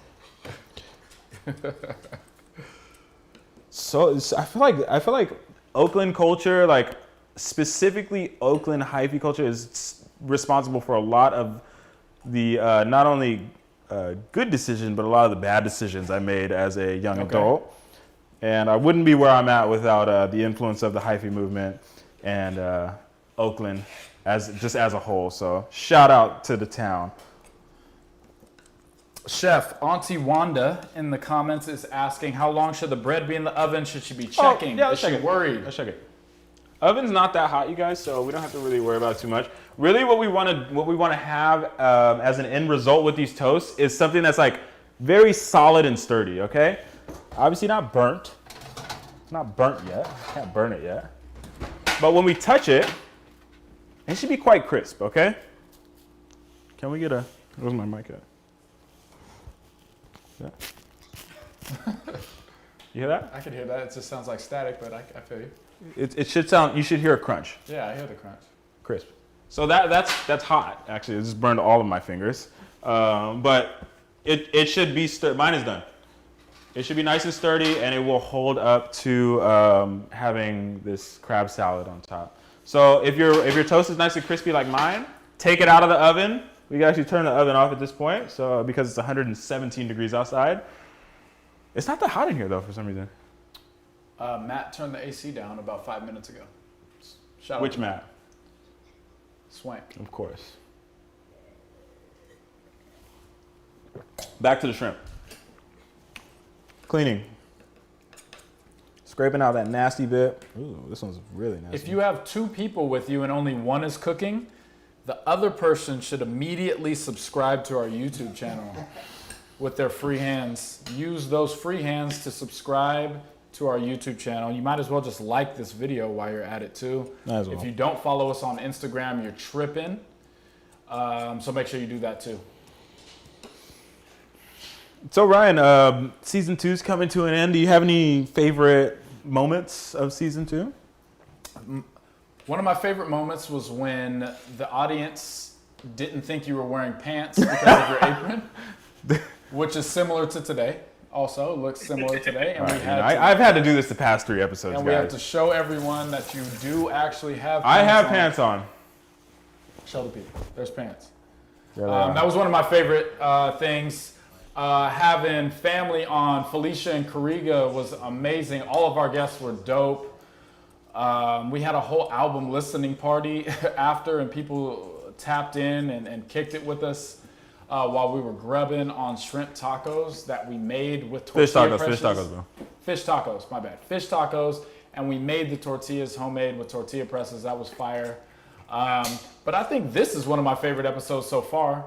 So I feel like Oakland culture, like specifically Oakland hyphy culture, is responsible for a lot of the not only good decisions, but a lot of the bad decisions I made as a young adult. And I wouldn't be where I'm at without the influence of the hyphy movement and Oakland as a whole. So shout out to the town. Chef, Auntie Wanda in the comments is asking, how long should the bread be in the oven? Should she be checking? Yeah, is she worried? Let's check it. Oven's not that hot, you guys, so we don't have to really worry about it too much. Really, what we want to have as an end result with these toasts is something that's like very solid and sturdy. Okay, obviously not burnt. It's not burnt yet. Can't burn it yet. But when we touch it, it should be quite crisp. Okay. Can we get a? Where's my mic at? Yeah. You hear that? I can hear that. It just sounds like static, but I feel you. It should sound. You should hear a crunch. Yeah, I hear the crunch. Crisp. So that's hot. Actually, it just burned all of my fingers. But it should be mine is done. It should be nice and sturdy, and it will hold up to having this crab salad on top. So if your toast is nice and crispy like mine, take it out of the oven. We can actually turn the oven off at this point, so because it's 117 degrees outside. It's not that hot in here though for some reason. Matt turned the AC down about 5 minutes ago. Shout out Which to Matt? Swank. Of course. Back to the shrimp. Cleaning. Scraping out that nasty bit. Ooh, this one's really nasty. If you have 2 people with you and only one is cooking, the other person should immediately subscribe to our YouTube channel with their free hands. Use those free hands to subscribe to our YouTube channel. You might as well just like this video while you're at it too. Might as well. If you don't follow us on Instagram, you're tripping. So make sure you do that too. So Ryan, season 2 is coming to an end. Do you have any favorite moments of season 2? One of my favorite moments was when the audience didn't think you were wearing pants because of your apron, which is similar to today. Also, looks similar today, and I've had to do this the past 3 episodes, and guys. we have to show everyone that you do actually have. I have pants on. Show the people. There's pants. There they are. That was one of my favorite things. Having family on, Felicia and Kariga was amazing. All of our guests were dope. We had a whole album listening party after, and people tapped in and kicked it with us while we were grubbing on shrimp tacos that we made with tortilla presses. Fish tacos, bro. Fish tacos, my bad. Fish tacos, and we made the tortillas homemade with tortilla presses. That was fire. But I think this is one of my favorite episodes so far.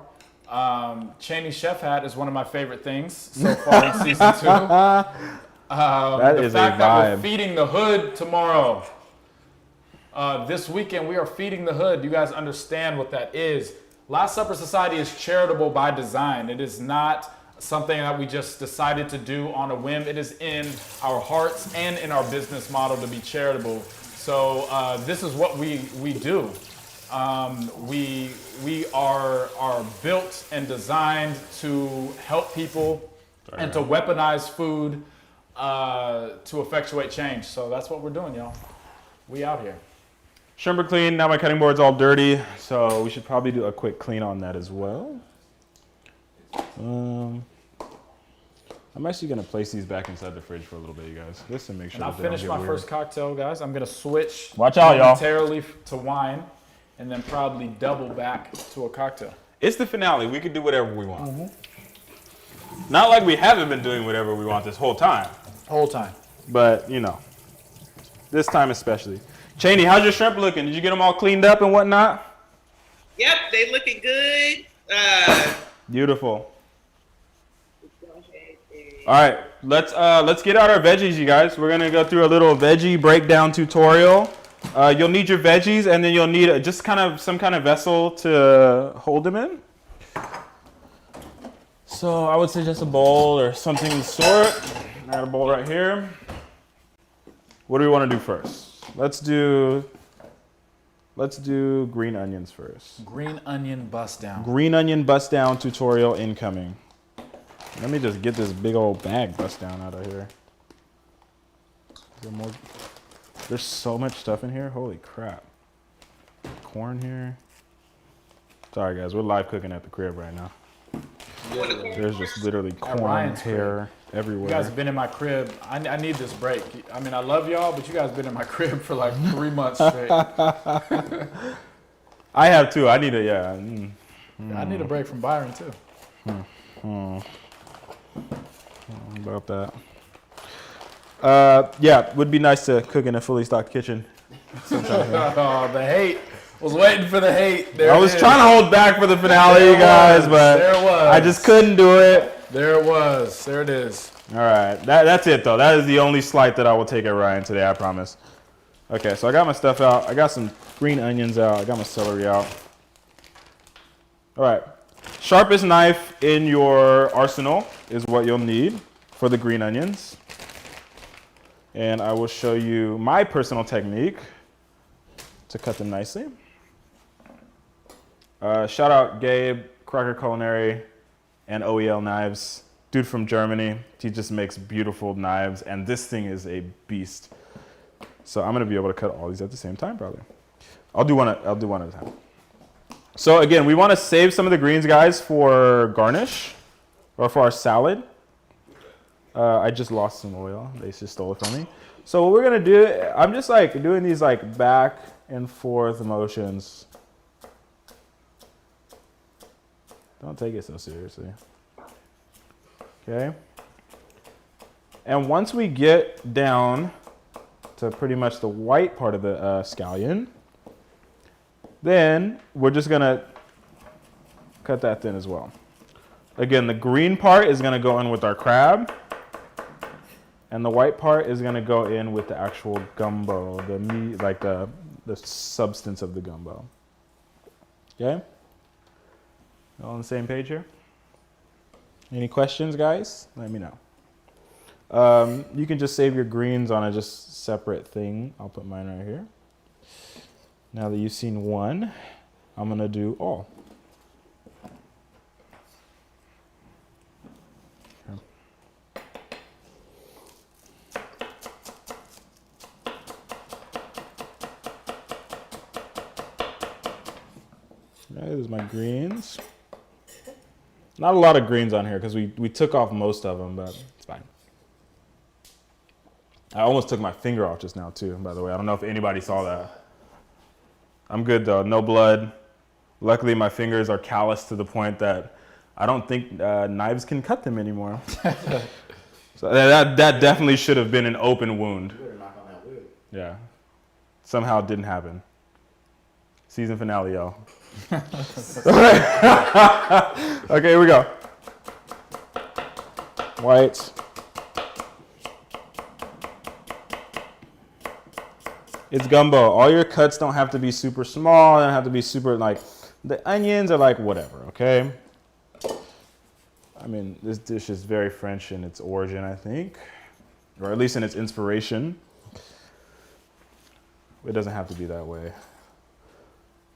Chaney Chef Hat is one of my favorite things so far in season 2. The fact that we're feeding the hood tomorrow. This weekend we are feeding the hood. You guys understand what that is. Last Supper Society is charitable by design. It is not something that we just decided to do on a whim. It is in our hearts and in our business model to be charitable. So this is what we do. We are built and designed to help people and to weaponize food to effectuate change. So that's what we're doing, y'all. We out here. Shrimp are clean. Now my cutting board's all dirty, so we should probably do a quick clean on that as well. I'm actually gonna place these back inside the fridge for a little bit, you guys, just to make sure. And I finished my first cocktail, guys. I'm gonna switch. Watch out, y'all. Momentarily to wine, and then probably double back to a cocktail. It's the finale. We can do whatever we want. Not like we haven't been doing whatever we want this whole time. But, you know, this time especially. Chaney, how's your shrimp looking? Did you get them all cleaned up and whatnot? Yep, they looking good. Beautiful. All right, let's get out our veggies, you guys. We're gonna go through a little veggie breakdown tutorial. You'll need your veggies, and then you'll need just kind of some kind of vessel to hold them in. So I would say just a bowl or something of the sort. I got a bowl right here. What do we want to do first? Let's do green onions first. Green onion bust down. Green onion bust down tutorial incoming. Let me just get this big old bag bust down out of here. Is there more? There's so much stuff in here. Holy crap. Corn here. Sorry guys, we're live cooking at the crib right now. There's just literally corn, Ryan's hair everywhere. You guys have been in my crib. I need this break. I mean, I love y'all, but you guys have been in my crib for like 3 months straight. I have too. I need a, yeah. I need a break from Byron too. About that. Yeah, would be nice to cook in a fully stocked kitchen. Oh, the hate. Was waiting for the hate. There I was trying to hold back for the finale, you guys, but there it was. I just couldn't do it. There it was. There it is. All right, that's it though. That is the only slight that I will take at Ryan today, I promise. Okay, so I got my stuff out. I got some green onions out. I got my celery out. All right, sharpest knife in your arsenal is what you'll need for the green onions. And I will show you my personal technique to cut them nicely. Shout out Gabe, Crocker Culinary, and OEL Knives. Dude from Germany. He just makes beautiful knives, and this thing is a beast. So I'm gonna be able to cut all these at the same time, probably. I'll do one at a time. So again, we want to save some of the greens, guys, for garnish or for our salad. I just lost some oil. They just stole it from me. So what we're gonna do, I'm just like doing these like back and forth motions. Don't take it so seriously. Okay. And once we get down to pretty much the white part of the scallion, then we're just gonna cut that thin as well. Again, the green part is gonna go in with our crab, and the white part is gonna go in with the actual gumbo, the meat, like the substance of the gumbo. Okay? All on the same page here? Any questions, guys? Let me know. You can just save your greens on a just separate thing. I'll put mine right here. Now that you've seen one, I'm gonna do all. Okay, there's my greens. Not a lot of greens on here because we took off most of them, but it's fine. I almost took my finger off just now too, by the way. I don't know if anybody saw that. I'm good though, no blood. Luckily my fingers are calloused to the point that I don't think knives can cut them anymore. So that definitely should have been an open wound. You better knock on that wood. Yeah, somehow it didn't happen. Season finale, y'all. Okay, here we go. White. It's gumbo. All your cuts don't have to be super small. They don't have to be super, like, the onions are like whatever, okay? I mean, this dish is very French in its origin, I think, or at least in its inspiration. It doesn't have to be that way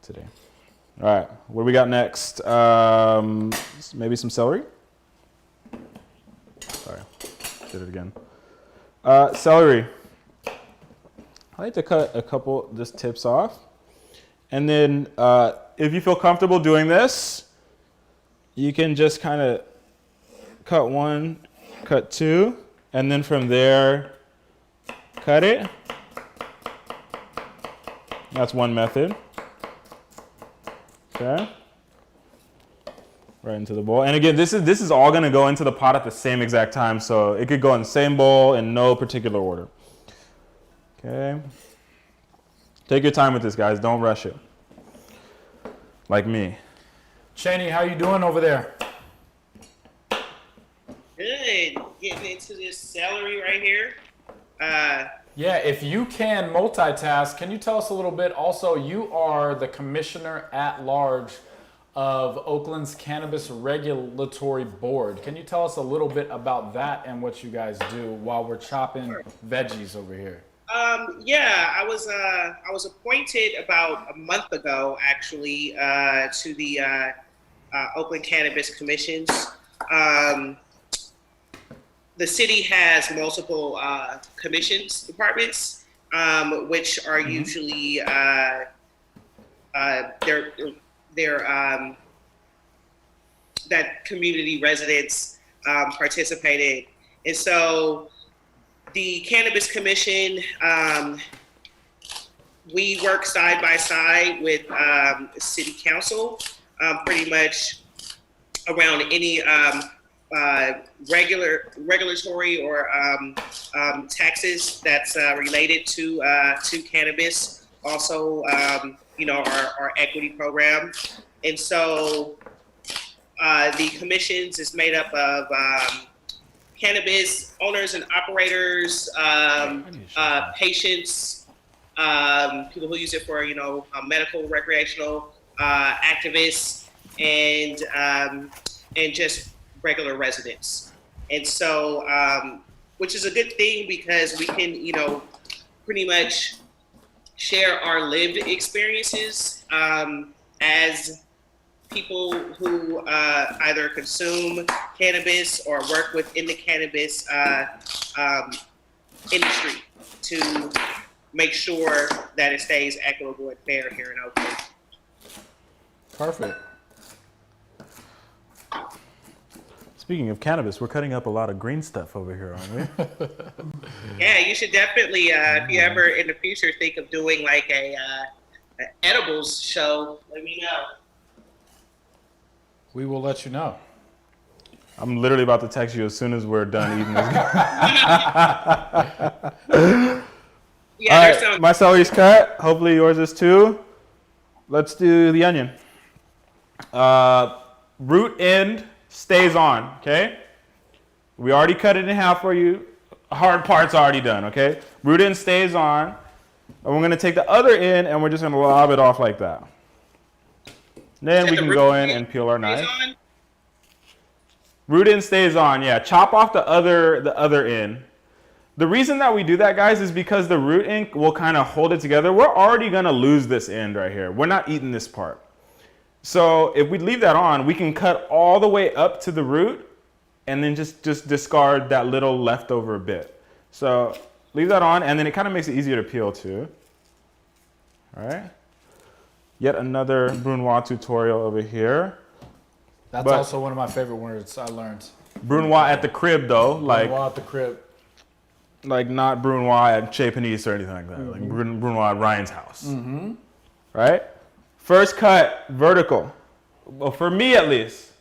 today. All right, what do we got next? Maybe some celery. Sorry, did it again. Celery. I like to cut a couple just tips off. And then if you feel comfortable doing this, you can just kind of cut one, cut two, and then from there, cut it. That's one method. Okay. Right into the bowl. And again, this is all going to go into the pot at the same exact time, so it could go in the same bowl in no particular order. Okay. Take your time with this, guys. Don't rush it. Like me. Chaney, how you doing over there? Good. Getting into this celery right here. Yeah, if you can multitask, can you tell us a little bit? Also, you are the commissioner at large of Oakland's Cannabis Regulatory Board. Can you tell us a little bit about that and what you guys do while we're chopping veggies over here? Yeah, I was appointed about a month ago, actually, to the Oakland Cannabis Commissions. The city has multiple commissions departments, which are usually they're that community residents participate in, and so the Cannabis Commission, we work side by side with City Council, pretty much around any regulatory or taxes that's related to cannabis. Also, our equity program, and so the commissions is made up of cannabis owners and operators, patients, people who use it for medical, recreational, activists, and just regular residents. And so, which is a good thing because we can, pretty much share our lived experiences as people who either consume cannabis or work within the cannabis industry to make sure that it stays equitable and fair here in Oakland. Perfect. Speaking of cannabis, we're cutting up a lot of green stuff over here, aren't we? Yeah, you should definitely, if you ever in the future think of doing like a edibles show, let me know. We will let you know. I'm literally about to text you as soon as we're done eating this. Yeah, All right, my celery's cut. Hopefully yours is too. Let's do the onion. Root end stays on, okay? We already cut it in half for you. Hard part's already done, okay? Root end stays on. And we're gonna take the other end and we're just gonna lob it off like that. Then we can go in and peel our knife. Root end stays on, yeah. Chop off the other end. The reason that we do that, guys, is because the root end will kind of hold it together. We're already gonna lose this end right here. We're not eating this part. So if we leave that on, we can cut all the way up to the root and then just discard that little leftover bit. So leave that on, and then it kind of makes it easier to peel too. All right. Yet another Brunoise tutorial over here. That's also one of my favorite words I learned. Brunoise at the crib, though. Brunoise at the crib. Like not Brunoise at Chez Panisse or anything like that. Like Brunoise at Ryan's house. Mm-hmm. Right? First cut, vertical. Well, for me at least,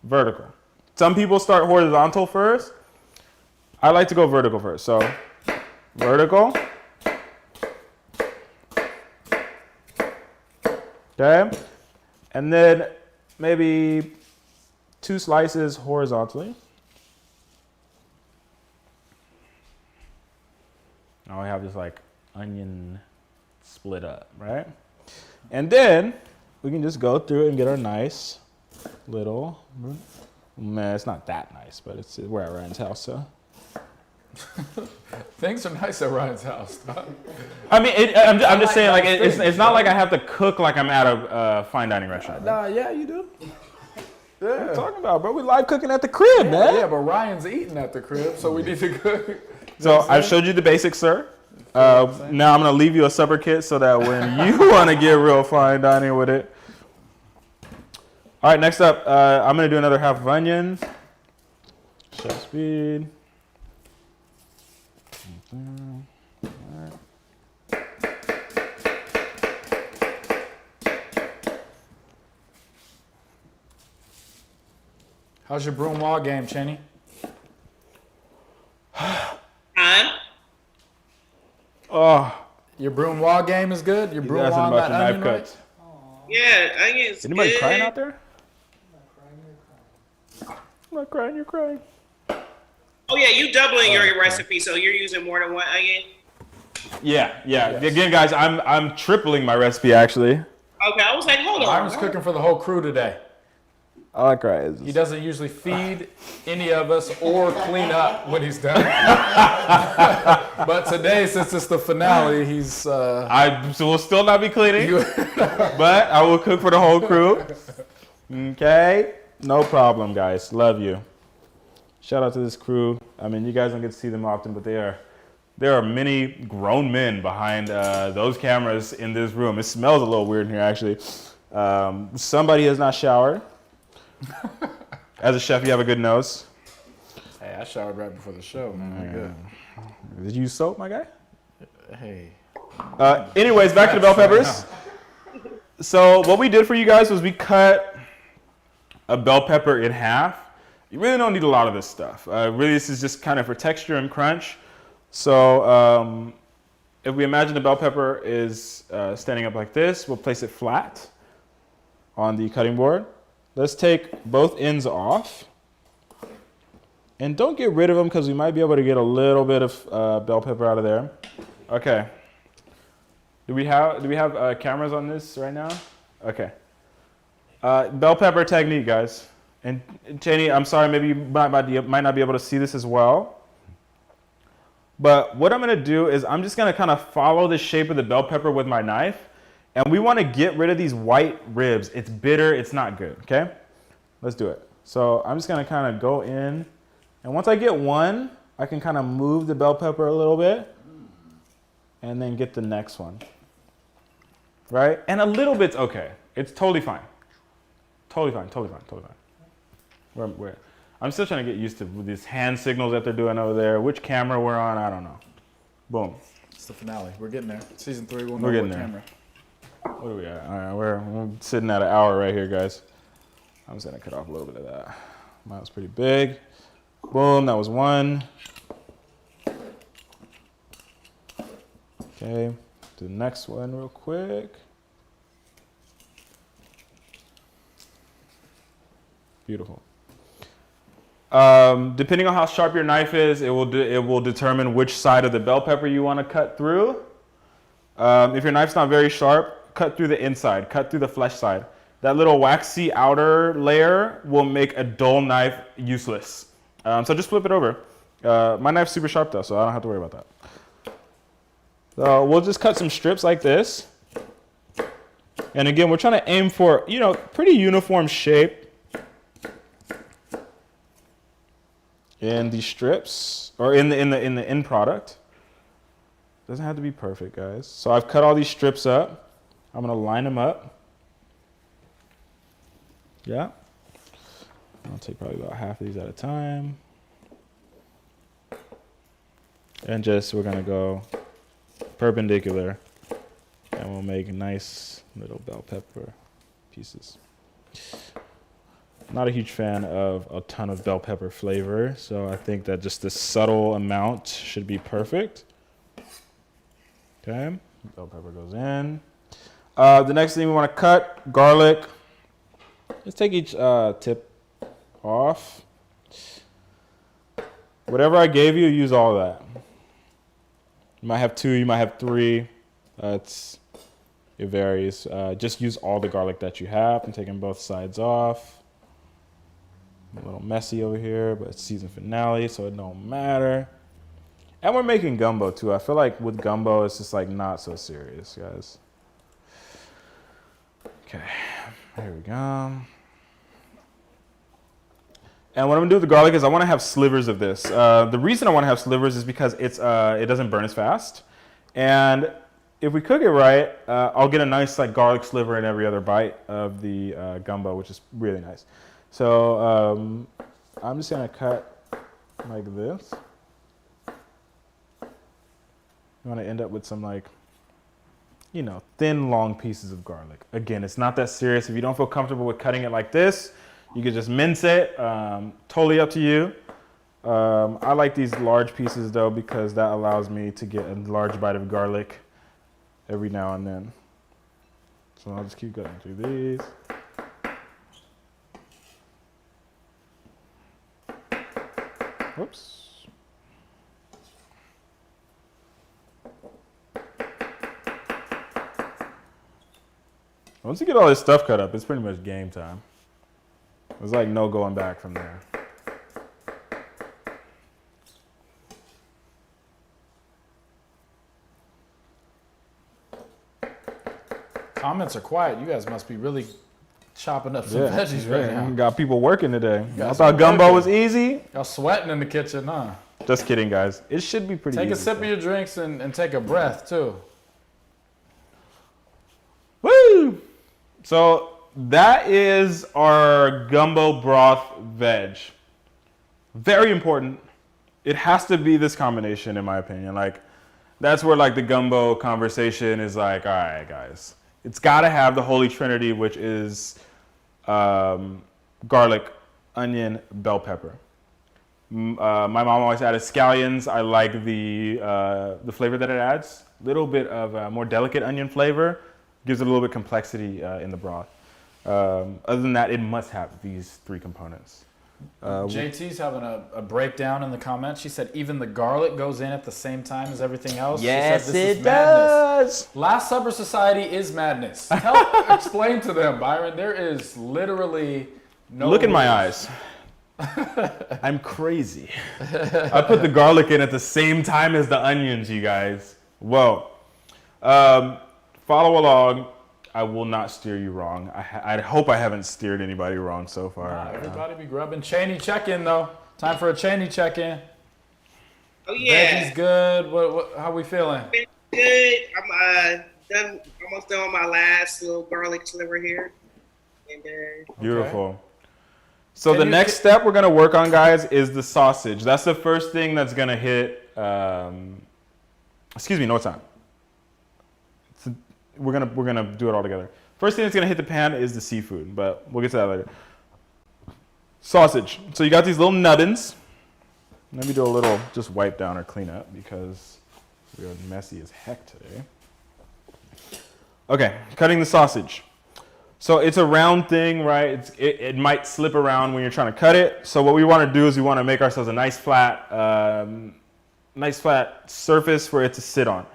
vertical. Some people start horizontal first. I like to go vertical first. So, vertical. Okay. And then maybe 2 slices horizontally. Now I have this like onion split up, right? And then we can just go through and get our nice little, man, it's not that nice, but we're at Ryan's house, so. Things are nice at Ryan's house. I mean, I'm just saying, like, it's not like I have to cook like I'm at a fine dining restaurant. Nah, yeah, you do. Yeah. What are you talking about, bro? We live cooking at the crib, man. Yeah, but Ryan's eating at the crib, so we need to cook. So I've showed you the basics, sir. Now I'm gonna leave you a supper kit so that when you want to get real fine dining with it. All right, next up, I'm gonna do another half of onion. Chef speed. How's your Brunoise game, Chaney? Oh, your Brunoise game is good? Your Brunoise asking on about that your knife onion, cuts. right? Yeah, onions. Anybody good. crying out there? I'm not crying, you're crying. Oh yeah, you doubling your recipe, so you're using more than one onion. Yeah. Yes. Again, guys, I'm tripling my recipe actually. Okay, I was like, hold on. I was cooking for the whole crew today. I like rice. He doesn't usually feed any of us or clean up when he's done. But today, since it's the finale, he's. I will still not be cleaning, but I will cook for the whole crew. Okay, no problem, guys. Love you. Shout out to this crew. I mean, you guys don't get to see them often, but there are many grown men behind those cameras in this room. It smells a little weird in here, actually. Somebody has not showered. As a chef, you have a good nose. Hey, I showered right before the show, man. Good. Did you use soap, my guy? Hey. Anyways, back to the bell peppers. So what we did for you guys was we cut a bell pepper in half. You really don't need a lot of this stuff. Really, this is just kind of for texture and crunch. So if we imagine the bell pepper is standing up like this, we'll place it flat on the cutting board. Let's take both ends off. And don't get rid of them because we might be able to get a little bit of bell pepper out of there. Okay. Do we have cameras on this right now? Okay. Bell pepper technique, guys. And Chaney, I'm sorry, maybe you might not be able to see this as well. But what I'm going to do is I'm just going to kind of follow the shape of the bell pepper with my knife. And we want to get rid of these white ribs. It's bitter. It's not good. Okay? Let's do it. So I'm just going to kind of go in. And once I get one, I can kind of move the bell pepper a little bit. And then get the next one. Right? And a little bit's okay. It's totally fine. Totally fine. I'm still trying to get used to these hand signals that they're doing over there. Which camera we're on, I don't know. Boom. It's the finale. We're getting there. Season 3, we'll know We're getting what there. camera. What do we got? All right, we're sitting at an hour right here, guys. I'm just gonna cut off a little bit of that. Mine was pretty big. Boom, that was one. Okay, do the next one real quick. Beautiful. Depending on how sharp your knife is, it will determine which side of the bell pepper you want to cut through. If your knife's not very sharp, cut through the inside, cut through the flesh side. That little waxy outer layer will make a dull knife useless. So just flip it over. My knife's super sharp though, so I don't have to worry about that. So we'll just cut some strips like this. And again, we're trying to aim for, pretty uniform shape in the strips or in the end product. Doesn't have to be perfect, guys. So I've cut all these strips up. I'm gonna line them up. Yeah. I'll take probably about half of these at a time. And we're gonna go perpendicular. And we'll make nice little bell pepper pieces. Not a huge fan of a ton of bell pepper flavor, so I think that just this subtle amount should be perfect. Okay, bell pepper goes in. The next thing we want to cut, garlic. Let's take each tip off. Whatever I gave you, use all of that. You might have 2, you might have 3. It varies. Just use all the garlic that you have. I'm taking both sides off. A little messy over here, but it's season finale, so it don't matter. And we're making gumbo too. I feel like with gumbo, it's just like not so serious, guys. Okay, here we go. And what I'm gonna do with the garlic is I wanna have slivers of this. The reason I wanna have slivers is because it doesn't burn as fast. And if we cook it right, I'll get a nice garlic sliver in every other bite of the gumbo, which is really nice. So I'm just gonna cut like this. You wanna end up with some thin, long pieces of garlic. Again, it's not that serious. If you don't feel comfortable with cutting it like this, you can just mince it, totally up to you. I like these large pieces though, because that allows me to get a large bite of garlic every now and then. So I'll just keep cutting through these. Whoops. Once you get all this stuff cut up, it's pretty much game time. There's like no going back from there. Comments are quiet. You guys must be really chopping up some veggies right now. Got people working today. I some thought gumbo working. was easy. Y'all sweating in the kitchen, huh? Just kidding, guys. It should be pretty easy. Take a sip of your drinks and take a breath, too. Woo! So that is our gumbo broth veg. Very important. It has to be this combination, in my opinion. Like, that's where like the gumbo conversation is like, all right, guys. It's got to have the holy trinity, which is garlic, onion, bell pepper. My mom always added scallions. I like the flavor that it adds. A little bit of more delicate onion flavor. Gives it a little bit complexity in the broth. Other than that, it must have these three components. JT's having a breakdown in the comments. She said even the garlic goes in at the same time as everything else. Yes, she said, this it is does. Last Supper Society is madness. Explain to them, Byron. There is literally no Look in my rules. eyes. I'm crazy. I put the garlic in at the same time as the onions, you guys. Whoa. Follow along. I will not steer you wrong. I hope I haven't steered anybody wrong so far. Nah, everybody be grubbing. Chaney check-in, though. Time for a Chaney check-in. Oh yeah. Veggie's good. What? How we feeling? Good. I'm almost done with my last little garlic sliver here. And Beautiful. So the next step we're gonna work on, guys, is the sausage. That's the first thing that's gonna hit. Excuse me, no, it's not. We're gonna do it all together. First thing that's gonna hit the pan is the seafood, but we'll get to that later. Sausage. So you got these little nubbins. Let me do a little just wipe down or clean up because we are messy as heck today. Okay, cutting the sausage. So it's a round thing, right? It might slip around when you're trying to cut it. So what we want to do is we want to make ourselves a nice flat surface for it to sit on.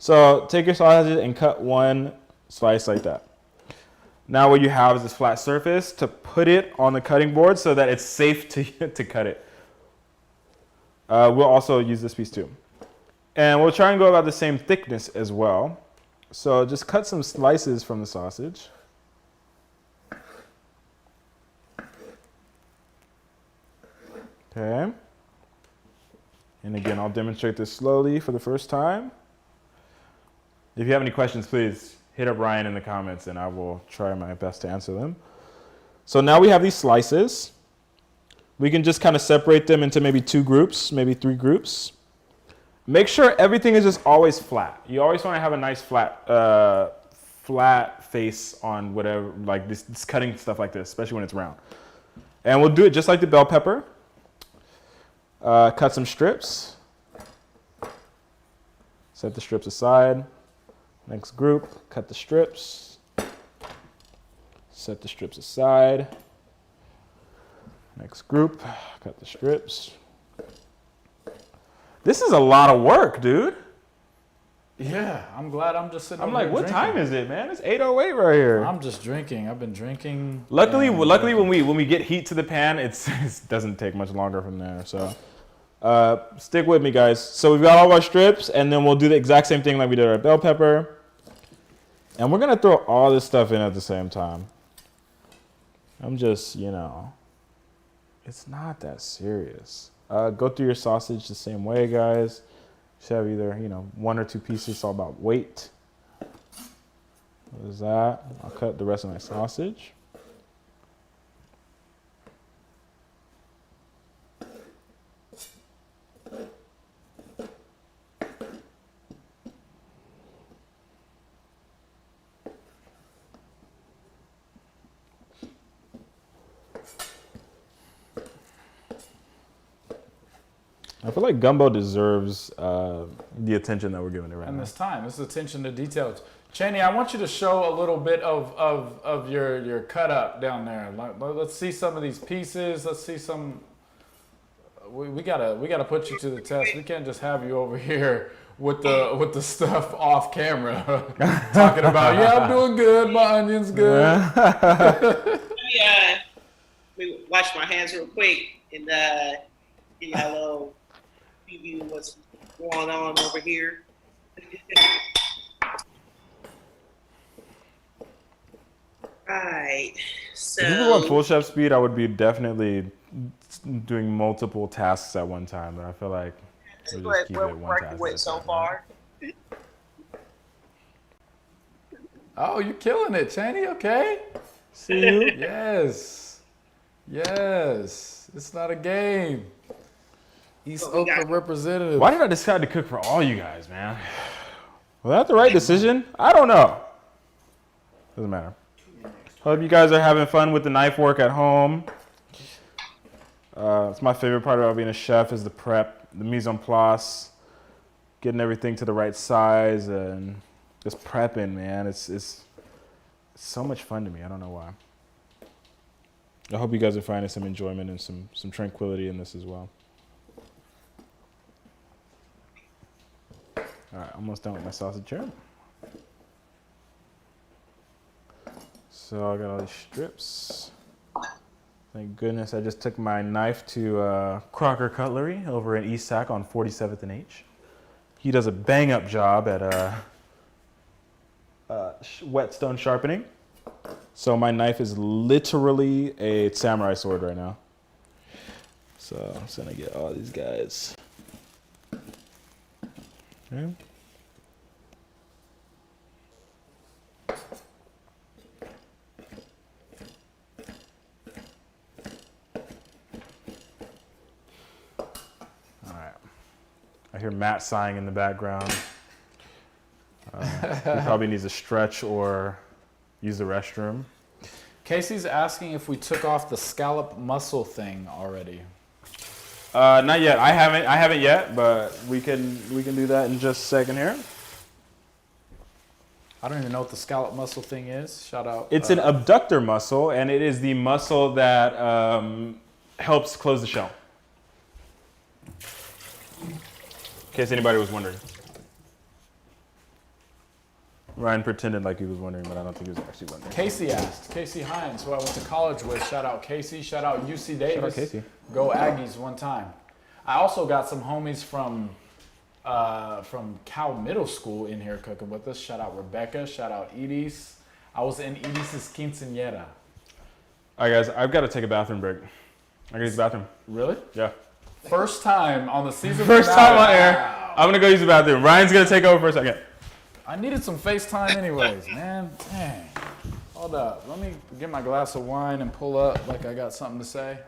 So take your sausage and cut one slice like that. Now what you have is this flat surface to put it on the cutting board so that it's safe to cut it. We'll also use this piece too. And we'll try and go about the same thickness as well. So just cut some slices from the sausage. Okay. And again, I'll demonstrate this slowly for the first time. If you have any questions, please hit up Ryan in the comments and I will try my best to answer them. So now we have these slices. We can just kind of separate them into maybe 2 groups, maybe 3 groups. Make sure everything is just always flat. You always want to have a nice flat face on whatever, like this cutting stuff like this, especially when it's round. And we'll do it just like the bell pepper. Cut some strips. Set the strips aside. Next group, cut the strips. Set the strips aside. Next group, cut the strips. This is a lot of work, dude. Yeah, I'm glad I'm just sitting. I'm over like, here what drinking. time is it, man? It's 8:08 right here. I'm just drinking. I've been drinking. Luckily, when we get heat to the pan, it doesn't take much longer from there. So stick with me, guys. So we've got all of our strips, and then we'll do the exact same thing like we did our bell pepper. And we're gonna throw all this stuff in at the same time. I'm just, it's not that serious. Go through your sausage the same way, guys. You should have either, 1 or 2 pieces. It's all about weight. What is that? I'll cut the rest of my sausage. I feel like gumbo deserves the attention that we're giving it right now. And this time, this is attention to details. Chaney, I want you to show a little bit of your cut up down there. Let's see some of these pieces. Let's see some. We gotta put you to the test. We can't just have you over here with the stuff off camera, talking about, yeah, I'm doing good, my onion's good. Let me wash my hands real quick and give y'all a little preview of what's going on over here. Alright, so If we were on full chef speed, I would be definitely doing multiple tasks at one time, but I feel like we'll just keep we're it one working task with at a so time, far. Oh, you're killing it, Chaney. Okay. See you. Yes. It's not a game. East What we got? Oakland representative. Why did I decide to cook for all you guys, man? Was that the right decision? I don't know. Doesn't matter. Hope you guys are having fun with the knife work at home. It's my favorite part about being a chef is the prep, the mise en place, getting everything to the right size, and just prepping, man. It's so much fun to me. I don't know why. I hope you guys are finding some enjoyment and some tranquility in this as well. All right, almost done with my sausage here. So I got all these strips. Thank goodness I just took my knife to Crocker Cutlery over in East Sac on 47th and H. He does a bang up job at whetstone sharpening. So my knife is literally a samurai sword right now. So I'm just gonna get all these guys. Okay. I hear Matt sighing in the background. He probably needs a stretch or use the restroom. Casey's asking if we took off the scallop muscle thing already. Not yet. I haven't yet, but we can do that in just a second here. I don't even know what the scallop muscle thing is. Shout out. It's an abductor muscle, and it is the muscle that helps close the shell. In case anybody was wondering. Ryan pretended like he was wondering, but I don't think he was actually wondering. Casey asked. Casey Hines, who I went to college with. Shout out Casey. Shout out UC Davis. Shout out Casey. Go Aggies one time. I also got some homies from Cal Middle School in here cooking with us. Shout out Rebecca. Shout out Edie's. I was in Edie's quinceañera. All right, guys, I've got to take a bathroom break. I gotta use the bathroom. Really? Yeah. First time on the season. First time on finale. air. I'm gonna go use the bathroom. Ryan's gonna take over for a second. I needed some FaceTime anyways, man. Dang. Hold up. Let me get my glass of wine and pull up like I got something to say.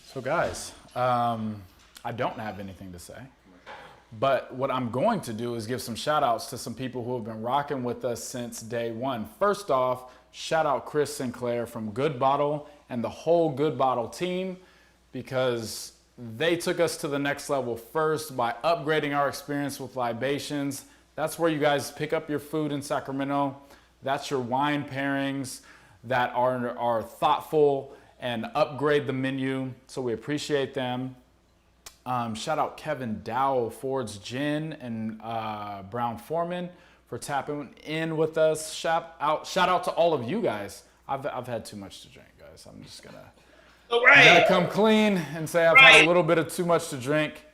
So guys, I don't have anything to say. But what I'm going to do is give some shout outs to some people who have been rocking with us since day one. First off, shout out Chris Sinclair from Good Bottle and the whole Good Bottle team, because they took us to the next level first by upgrading our experience with libations. That's where you guys pick up your food in Sacramento. That's your wine pairings that are thoughtful and upgrade the menu. So we appreciate them. Shout out Kevin Dow, Ford's Gin, and Brown Foreman for tapping in with us. Shout out to all of you guys. I've had too much to drink, guys. I'm just gonna come clean and say I've had a little bit of too much to drink.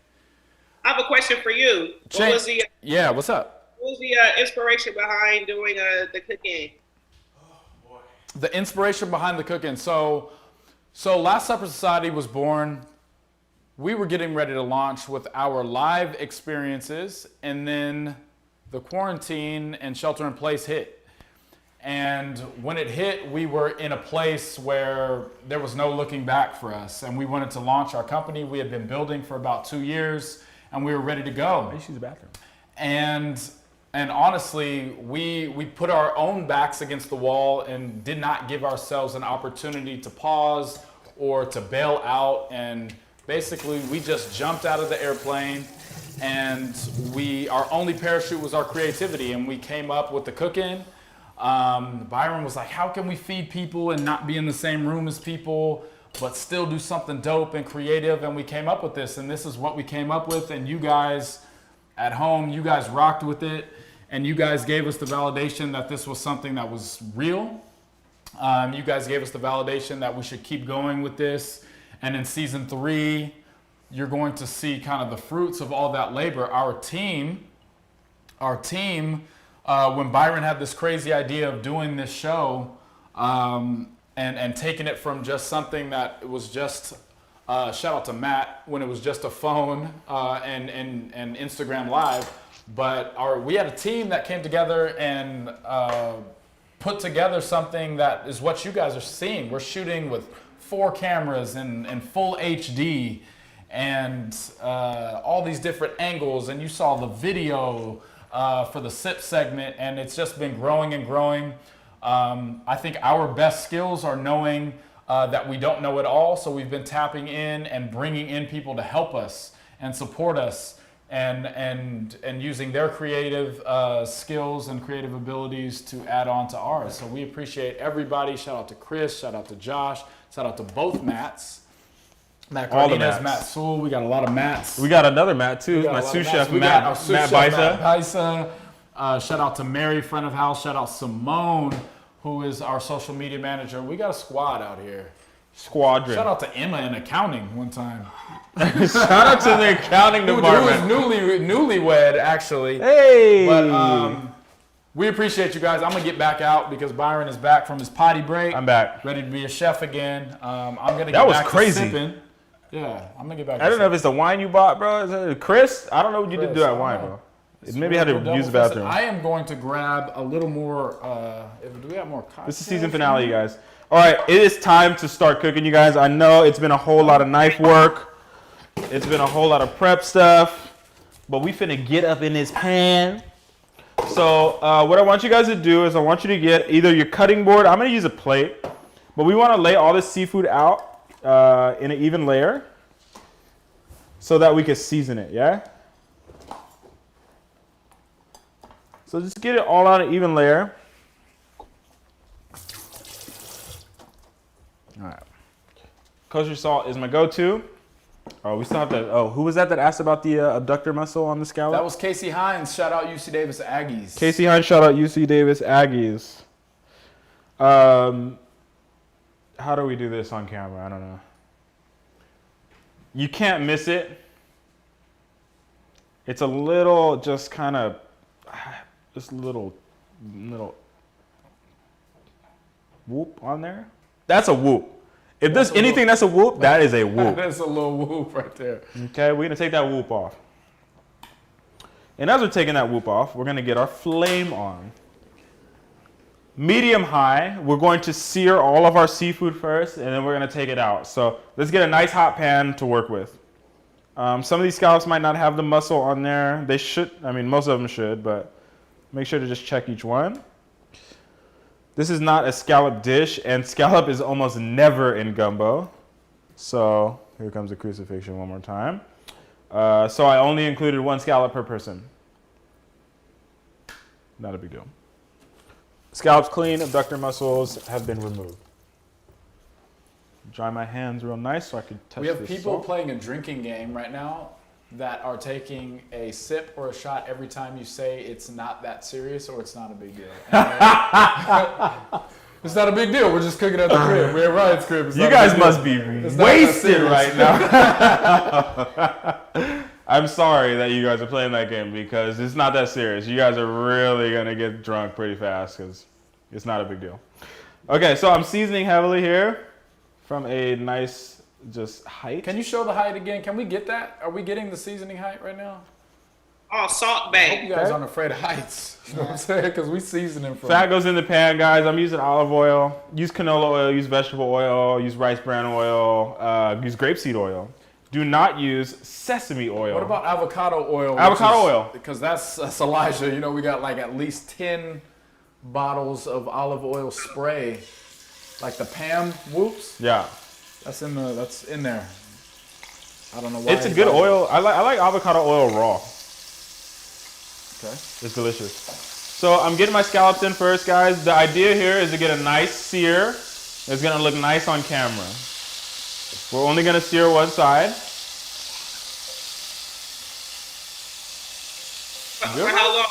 I have a question for you. Chaney, What was the what's up? What was the inspiration behind doing the cooking? The inspiration behind the cooking. So Last Supper Society was born. We were getting ready to launch with our live experiences, and then the quarantine and shelter in place hit. And when it hit, we were in a place where there was no looking back for us, and we wanted to launch our company. We had been building for about 2 years, and we were ready to go. I used to use the bathroom. And honestly, we put our own backs against the wall and did not give ourselves an opportunity to pause or to bail out. And basically, we just jumped out of the airplane, and our only parachute was our creativity, and we came up with the cooking. Byron was like, how can we feed people and not be in the same room as people? but still do something dope and creative. And we came up with this, and this is what we came up with. And you guys at home, you guys rocked with it, and you guys gave us the validation that this was something that was real. You guys gave us the validation that we should keep going with this. And in season 3, you're going to see kind of the fruits of all that labor. Our team, when Byron had this crazy idea of doing this show, and taking it from just something that was just, shout out to Matt, when it was just a phone and Instagram Live, but we had a team that came together and put together something that is what you guys are seeing. We're shooting with 4 cameras in full HD and all these different angles, and you saw the video for the SIP segment, and it's just been growing and growing. I think our best skills are knowing that we don't know it all, so we've been tapping in and bringing in people to help us and support us, and using their creative skills and creative abilities to add on to ours. So we appreciate everybody. Shout out to Chris, shout out to Josh, shout out to both Matts. Matt All the Cardenas, Matts. Matt Sewell. We got a lot of Matts. We got another Matt too. We got My a lot sous of chef Matts. We got our Matt sous chef, Baisa. Matt Baisa. Shout out to Mary, friend of house. Shout out Simone, who is our social media manager. We got a squad out here. Squadron. Shout out to Emma in accounting one time. Shout out to the accounting Who was department. newlywed, actually. Hey. But we appreciate you guys. I'm going to get back out because Byron is back from his potty break. I'm back. Ready to be a chef again. I'm going to That get was back crazy. to sipping. Yeah, I'm going to get back to I don't know if sipping. it's the wine you bought, bro. Is it Chris? I don't know what you did to that wine, bro. Maybe I had to use the bathroom. I am going to grab a little more. Do we have more cocktails? This is season finale, you guys. All right, it is time to start cooking, you guys. I know it's been a whole lot of knife work. It's been a whole lot of prep stuff. But we finna get up in this pan. So what I want you guys to do is I want you to get either your cutting board. I'm gonna use a plate. But we wanna lay all this seafood out in an even layer so that we can season it, yeah? So just get it all on an even layer. All right. Kosher salt is my go-to. Oh, we still have to. Oh, who was that asked about the abductor muscle on the scallop? That was Casey Hines. Shout out UC Davis Aggies. Casey Hines. Shout out UC Davis Aggies. How do we do this on camera? I don't know. You can't miss it. It's a little, just kind of, just little whoop on there. That's a whoop. If there's anything that's a whoop, that is a whoop. That's a little whoop right there. Okay, we're gonna take that whoop off. And as we're taking that whoop off, we're gonna get our flame on. Medium high, we're going to sear all of our seafood first, and then we're gonna take it out. So let's get a nice hot pan to work with. Some of these scallops might not have the muscle on there. They should, I mean, most of them should, but make sure to just check each one. This is not a scallop dish, and scallop is almost never in gumbo. So here comes the crucifixion one more time. So I only included 1 scallop per person. Not a big deal. Scallops clean, abductor muscles have been removed. Dry my hands real nice so I can touch We have this people salt. playing a drinking game right now that are taking a sip or a shot every time you say it's not that serious or it's not a big deal. It's not a big deal. We're just cooking at the crib. We're at Ryan's crib. It's You not a guys big deal. must be It's not that wasted serious. right now. I'm sorry that you guys are playing that game because it's not that serious. You guys are really going to get drunk pretty fast because it's not a big deal. Okay, so I'm seasoning heavily here from a nice just height. Can you show the height again? Can we get that? Are we getting the seasoning height right now? Oh, Salt I hope you Bay. guys aren't afraid of heights. You know what I'm saying? Because we seasoning from. Fat goes in the pan, guys. I'm using olive oil. Use canola oil. Use vegetable oil. Use rice bran oil. Use grapeseed oil. Do not use sesame oil. What about avocado oil? Avocado oil. Because that's Elijah. You know, we got like at least 10 bottles of olive oil spray. Like the Pam whoops. Yeah. That's in there. I don't know why. It's a good oil. I like avocado oil raw. Okay. It's delicious. So I'm getting my scallops in first, guys. The idea here is to get a nice sear. It's gonna look nice on camera. We're only gonna sear one side. For how long?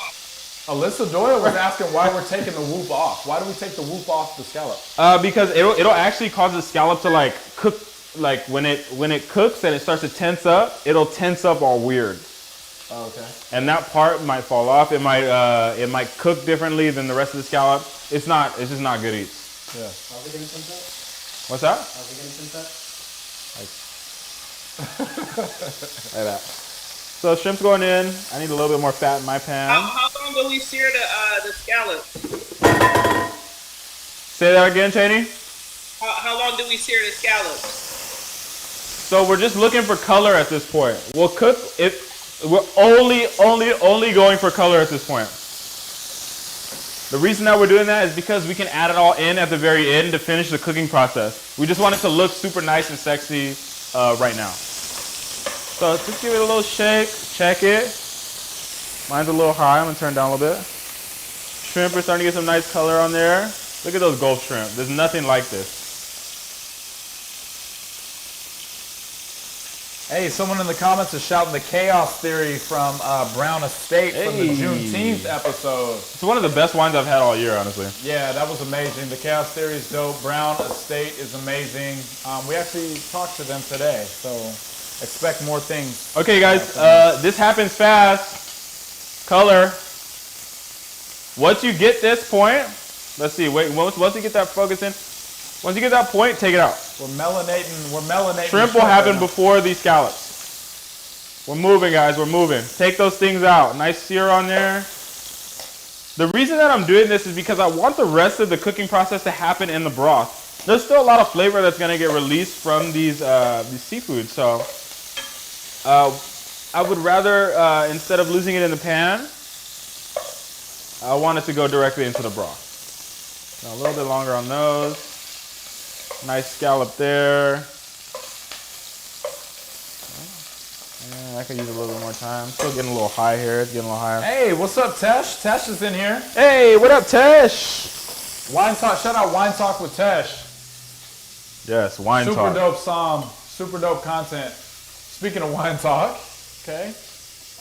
Alyssa Doyle was asking why we're taking the whoop off. Why do we take the whoop off the scallop? Because it'll actually cause the scallop to like cook. Like when it cooks and it starts to tense up, it'll tense up all weird. Oh, okay. And that part might fall off. It might cook differently than the rest of the scallop. It's just not good eats. Yeah. How's it gonna tense up? What's that? How's it gonna tense up? Like that. So shrimp's going in. I need a little bit more fat in my pan. How long do we sear the scallop? Say that again, Chaney. How long do we sear the scallops? So we're just looking for color at this point. We'll cook it. We're only going for color at this point. The reason that we're doing that is because we can add it all in at the very end to finish the cooking process. We just want it to look super nice and sexy right now. So just give it a little shake, check it. Mine's a little high, I'm gonna turn it down a little bit. Shrimp are starting to get some nice color on there. Look at those Gulf shrimp. There's nothing like this. Hey, someone in the comments is shouting the chaos theory from Brown Estate from the Juneteenth episode. It's one of the best wines I've had all year, honestly. Yeah, that was amazing. The chaos theory is dope. Brown Estate is amazing. We actually talked to them today, so expect more things. Okay, guys, this happens fast. Color. Once you get this point, let's see. Wait, once you get that focus in, once you get that point, take it out. We're melanating. Shrimp will happen before these scallops. We're moving, guys. We're moving. Take those things out. Nice sear on there. The reason that I'm doing this is because I want the rest of the cooking process to happen in the broth. There's still a lot of flavor that's going to get released from these seafood. So I would rather, instead of losing it in the pan, I want it to go directly into the broth. Now, a little bit longer on those. Nice scallop there. Yeah, I could use a little bit more time. Still getting a little high here. It's getting a little higher. Hey, what's up, Tesh? Tesh is in here. Hey, what up, Tesh? Wine Talk. Shout out Wine Talk with Tesh. Yes, Wine Talk. Super dope song. Super dope content. Speaking of Wine Talk, okay,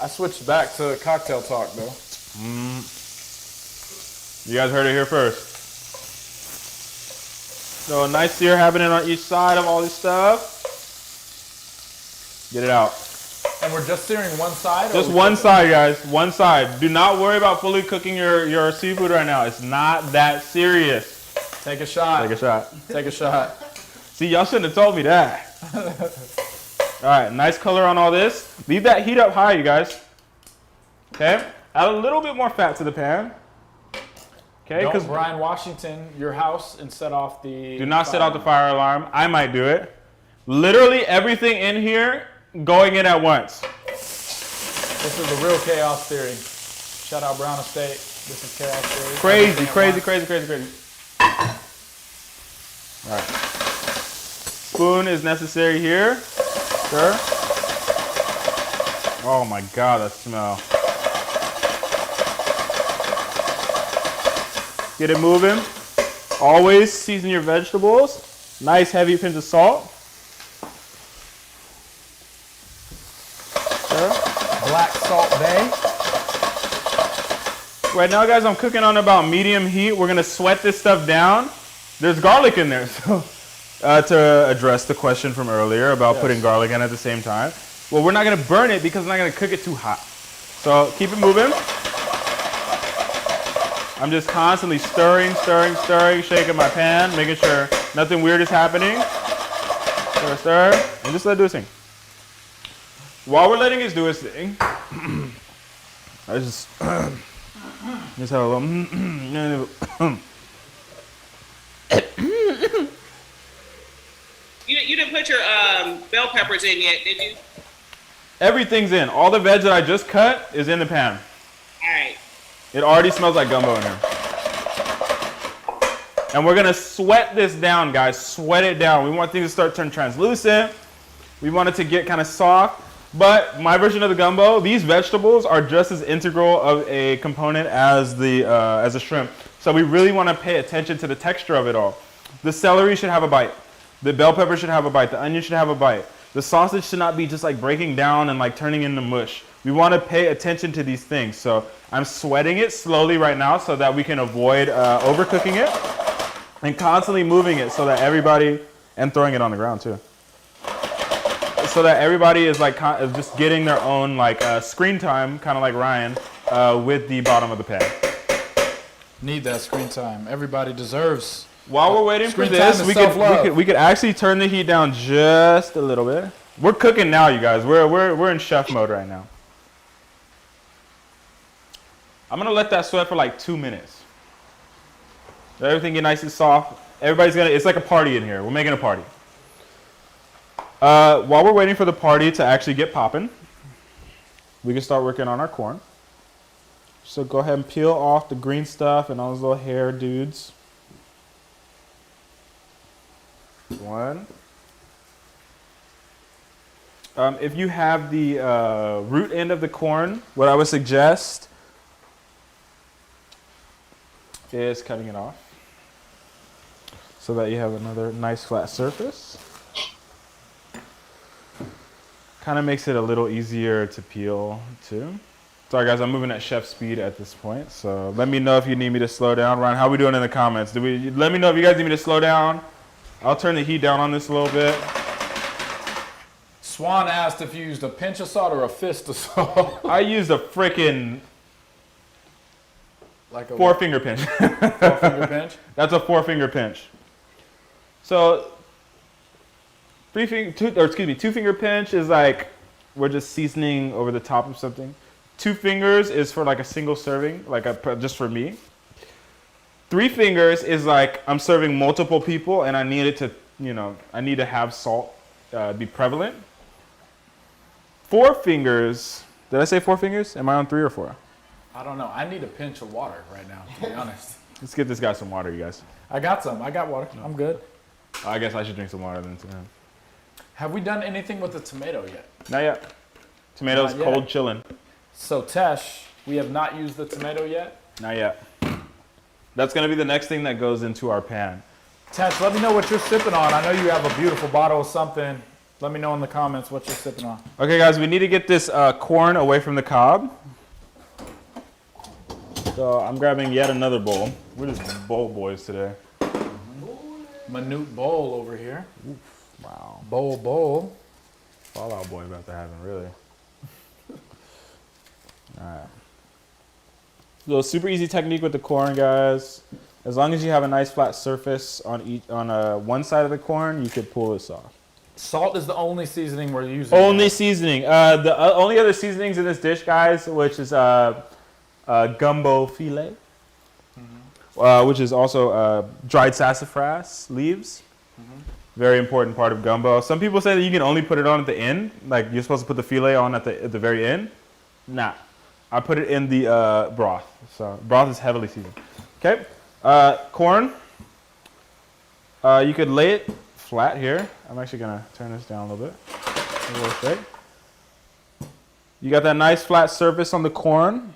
I switched back to Cocktail Talk, though. You guys heard it here first. So a nice sear happening on each side of all this stuff. Get it out. And we're just searing one side? Just one side, guys. One side. Do not worry about fully cooking your seafood right now. It's not that serious. Take a shot. Take a shot. Take a shot. See, y'all shouldn't have told me that. All right, nice color on all this. Leave that heat up high, you guys. Okay? Add a little bit more fat to the pan. Okay, don't Brian Washington your house and set off the... Do not set off the fire alarm. I might do it. Literally everything in here going in at once. This is the real chaos theory. Shout out Brown Estate. This is chaos theory. Crazy, crazy, crazy, crazy, crazy. All right. Spoon is necessary here. Sure. Oh my God, that smell. Get it moving. Always season your vegetables. Nice heavy pinch of salt. Sure. Black Salt Bay. Right now, guys, I'm cooking on about medium heat. We're gonna sweat this stuff down. There's garlic in there, so to address the question from earlier about putting garlic in at the same time. Well, we're not gonna burn it because we're not gonna cook it too hot. So keep it moving. I'm just constantly stirring, shaking my pan, making sure nothing weird is happening. Stir, and just let it do its thing. While we're letting it do its thing, I just have a little. You didn't put your bell peppers in yet, did you? Everything's in. All the veg that I just cut is in the pan. All right. It already smells like gumbo in here. And we're gonna sweat this down, guys. Sweat it down. We want things to start turning translucent. We want it to get kind of soft. But my version of the gumbo, these vegetables are just as integral of a component as the shrimp. So we really want to pay attention to the texture of it all. The celery should have a bite. The bell pepper should have a bite. The onion should have a bite. The sausage should not be just like breaking down and like turning into mush. We want to pay attention to these things. So I'm sweating it slowly right now so that we can avoid overcooking it, and constantly moving it so that everybody, and throwing it on the ground too, so that everybody is like just getting their own like screen time, kind of like Ryan, with the bottom of the pan. Need that screen time. Everybody deserves. While we're waiting for Screen this, time we is could actually turn the heat down just a little bit. We're cooking now, you guys. We're in chef mode right now. I'm gonna let that sweat for like 2 minutes. Let everything get nice and soft. It's like a party in here. We're making a party. While we're waiting for the party to actually get popping, we can start working on our corn. So go ahead and peel off the green stuff and all those little hair dudes. One. If you have the root end of the corn, what I would suggest is cutting it off so that you have another nice flat surface. Kind of makes it a little easier to peel too. Sorry guys, I'm moving at chef speed at this point, so let me know if you need me to slow down. Ryan, how are we doing in the comments? Let me know if you guys need me to slow down. I'll turn the heat down on this a little bit. Swan asked if you used a pinch of salt or a fist of salt. I used a freaking Like a 4-finger pinch. 4-finger pinch? That's a 4-finger pinch. So 2-finger pinch is like we're just seasoning over the top of something. 2 fingers is for like a single serving, just for me. 3 fingers is like I'm serving multiple people and I need it to, I need to have salt be prevalent. 4 fingers, did I say 4 fingers? Am I on 3 or 4? I don't know. I need a pinch of water right now, to be honest. Let's get this guy some water, you guys. I got some. I got water. I'm good. I guess I should drink some water then too. Have we done anything with the tomato yet? Not yet. Tomatoes Not yet. cold chilling. So Tesh, we have not used the tomato yet? Not yet. That's gonna be the next thing that goes into our pan. Tesh, let me know what you're sipping on. I know you have a beautiful bottle of something. Let me know in the comments what you're sipping on. Okay guys, we need to get this corn away from the cob. So I'm grabbing yet another bowl. We're just bowl boys today. Minute bowl over here. Oof, wow. Bowl. Fallout Boy about to happen, really. Alright. So super easy technique with the corn, guys. As long as you have a nice flat surface on one side of the corn, you could pull this off. Salt is the only seasoning we're using. Only seasoning. The only other seasonings in this dish, guys, which is gumbo filet, which is also dried sassafras leaves. Very important part of gumbo. Some people say that you can only put it on at the end, like you're supposed to put the filet on at the very end. Nah, I put it in the broth. So broth is heavily seasoned. Okay, corn. You could lay it flat here. I'm actually gonna turn this down a little bit. A little straight. You got that nice flat surface on the corn.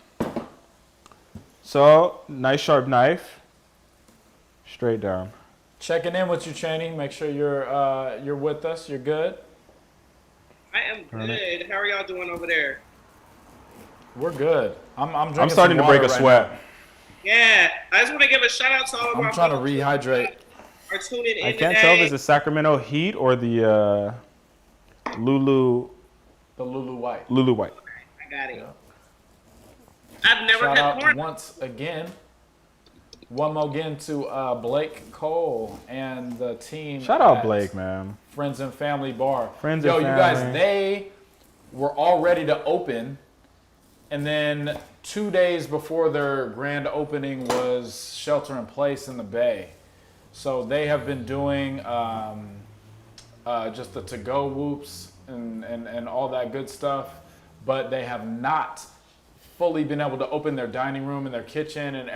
So, nice sharp knife, straight down. Checking in with you, Chaney. Make sure you're with us. You're good. I am good. How are y'all doing over there? We're good. I'm drinking. I'm starting some to break water a right sweat. now. Yeah, I just want to give a shout out to all of I'm our trying to folks rehydrate. Are tuning in I can't today. tell if it's the Sacramento Heat or the Lulu The Lulu White. White. I got it. Yeah. I've never Shout had out corn. once again. One more again to Blake Cole and the team. Shout out at Blake, man. Friends and Family Bar. Friends Yo, and you guys, Family. they were all ready to open. And then 2 days before their grand opening was shelter in place in the Bay. So they have been doing just the to-go whoops and all that good stuff. But they have not fully been able to open their dining room and their kitchen and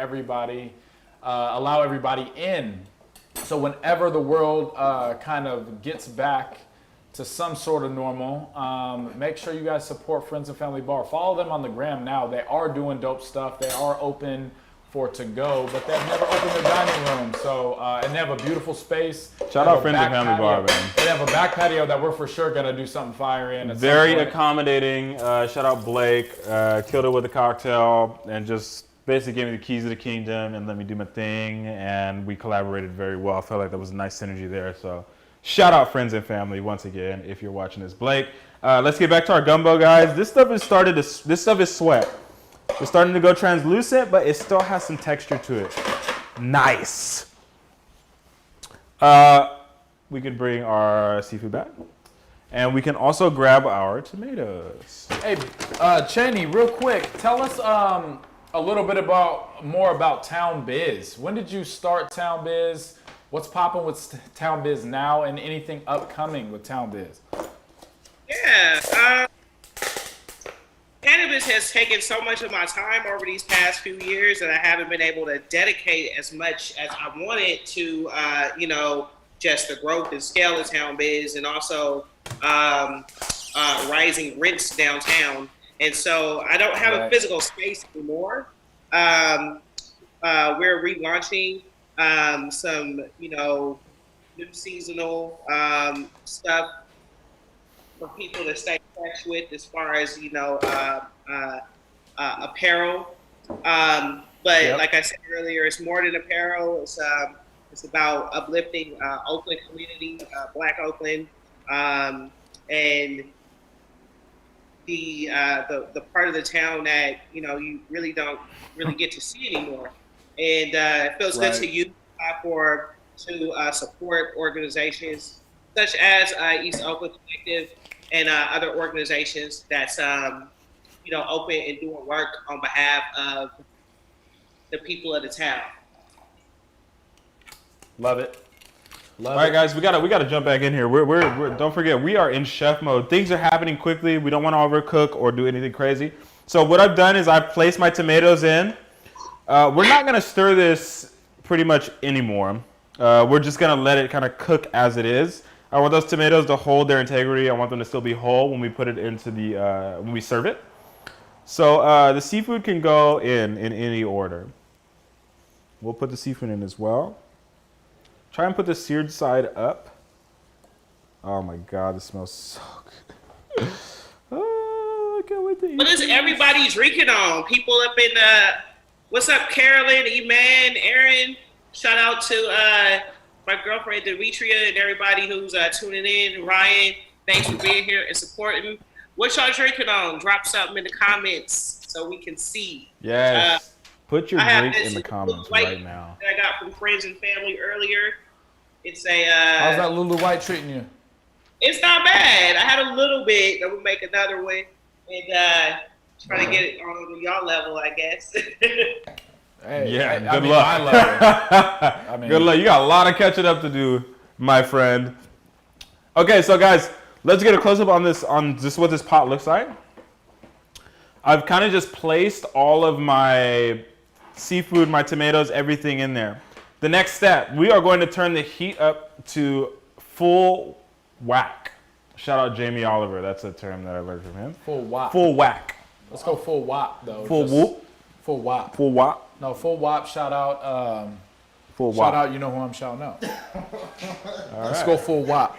allow everybody in. So whenever the world kind of gets back to some sort of normal, make sure you guys support Friends and Family Bar. Follow them on the gram now. They are doing dope stuff. They are open for to go, but they've never opened their dining room. So, and they have a beautiful space. Shout out Friends and Family Bar, man. They have a back patio that we're for sure gonna do something fire in. Very accommodating. Shout out Blake. Killed it with a cocktail and just basically gave me the keys of the kingdom and let me do my thing. And we collaborated very well. I felt like there was a nice synergy there. So shout out Friends and Family once again if you're watching this. Blake, let's get back to our gumbo, guys. This stuff is sweat. It's starting to go translucent, but it still has some texture to it. Nice. We can bring our seafood back. And we can also grab our tomatoes. Hey, Chaney, real quick, tell us a little bit more about Town Biz. When did you start Town Biz? What's popping with Town Biz now, and anything upcoming with Town Biz? Yeah, cannabis has taken so much of my time over these past few years that I haven't been able to dedicate as much as I wanted to, just the growth and scale of Town Biz, and also rising rents downtown. And so I don't have a physical space anymore. We're relaunching some, new seasonal stuff for people to stay fresh with, as far as apparel. But like I said earlier, it's more than apparel. It's about uplifting Oakland community, Black Oakland, and the part of the town that you really don't get to see anymore. And it feels good to use to support organizations such as East Oakland Collective and other organizations that's open and doing work on behalf of the people of the town. Love it. All right, guys, we gotta jump back in here. We're don't forget, we are in chef mode. Things are happening quickly. We don't want to overcook or do anything crazy. So what I've done is I've placed my tomatoes in. We're not gonna stir this pretty much anymore. We're just gonna let it kind of cook as it is. I want those tomatoes to hold their integrity. I want them to still be whole when we put it into when we serve it. So the seafood can go in any order. We'll put the seafood in as well. Try and put the seared side up. Oh my God, this smells so good. Oh, I can't wait to eat. What is everybody drinking on? People up in what's up, Carolyn, Eman, Aaron? Shout out to my girlfriend Demetria and everybody who's tuning in. Ryan, thanks for being here and supporting. What y'all drinking on? Drop something in the comments so we can see. Yes. Put your drink in the comments right now. That I got from Friends and Family earlier. It's a. How's that Lulu White treating you? It's not bad. I had a little bit. I will make another one and try to get it on y'all level, I guess. Hey, yeah, good luck. Good luck. You got a lot of catching up to do, my friend. Okay, so guys, let's get a close up on just what this pot looks like. I've kind of just placed all of my seafood, my tomatoes, everything in there. The next step, we are going to turn the heat up to full whack. Shout out Jamie Oliver. That's a term that I learned from him. Full whack. Full whack. Let's go full whop though. Full whoop. Full whop. Full whop. No, full whop. Shout out. Full whop. Shout out. You know who I'm shouting out. Let's go full whop.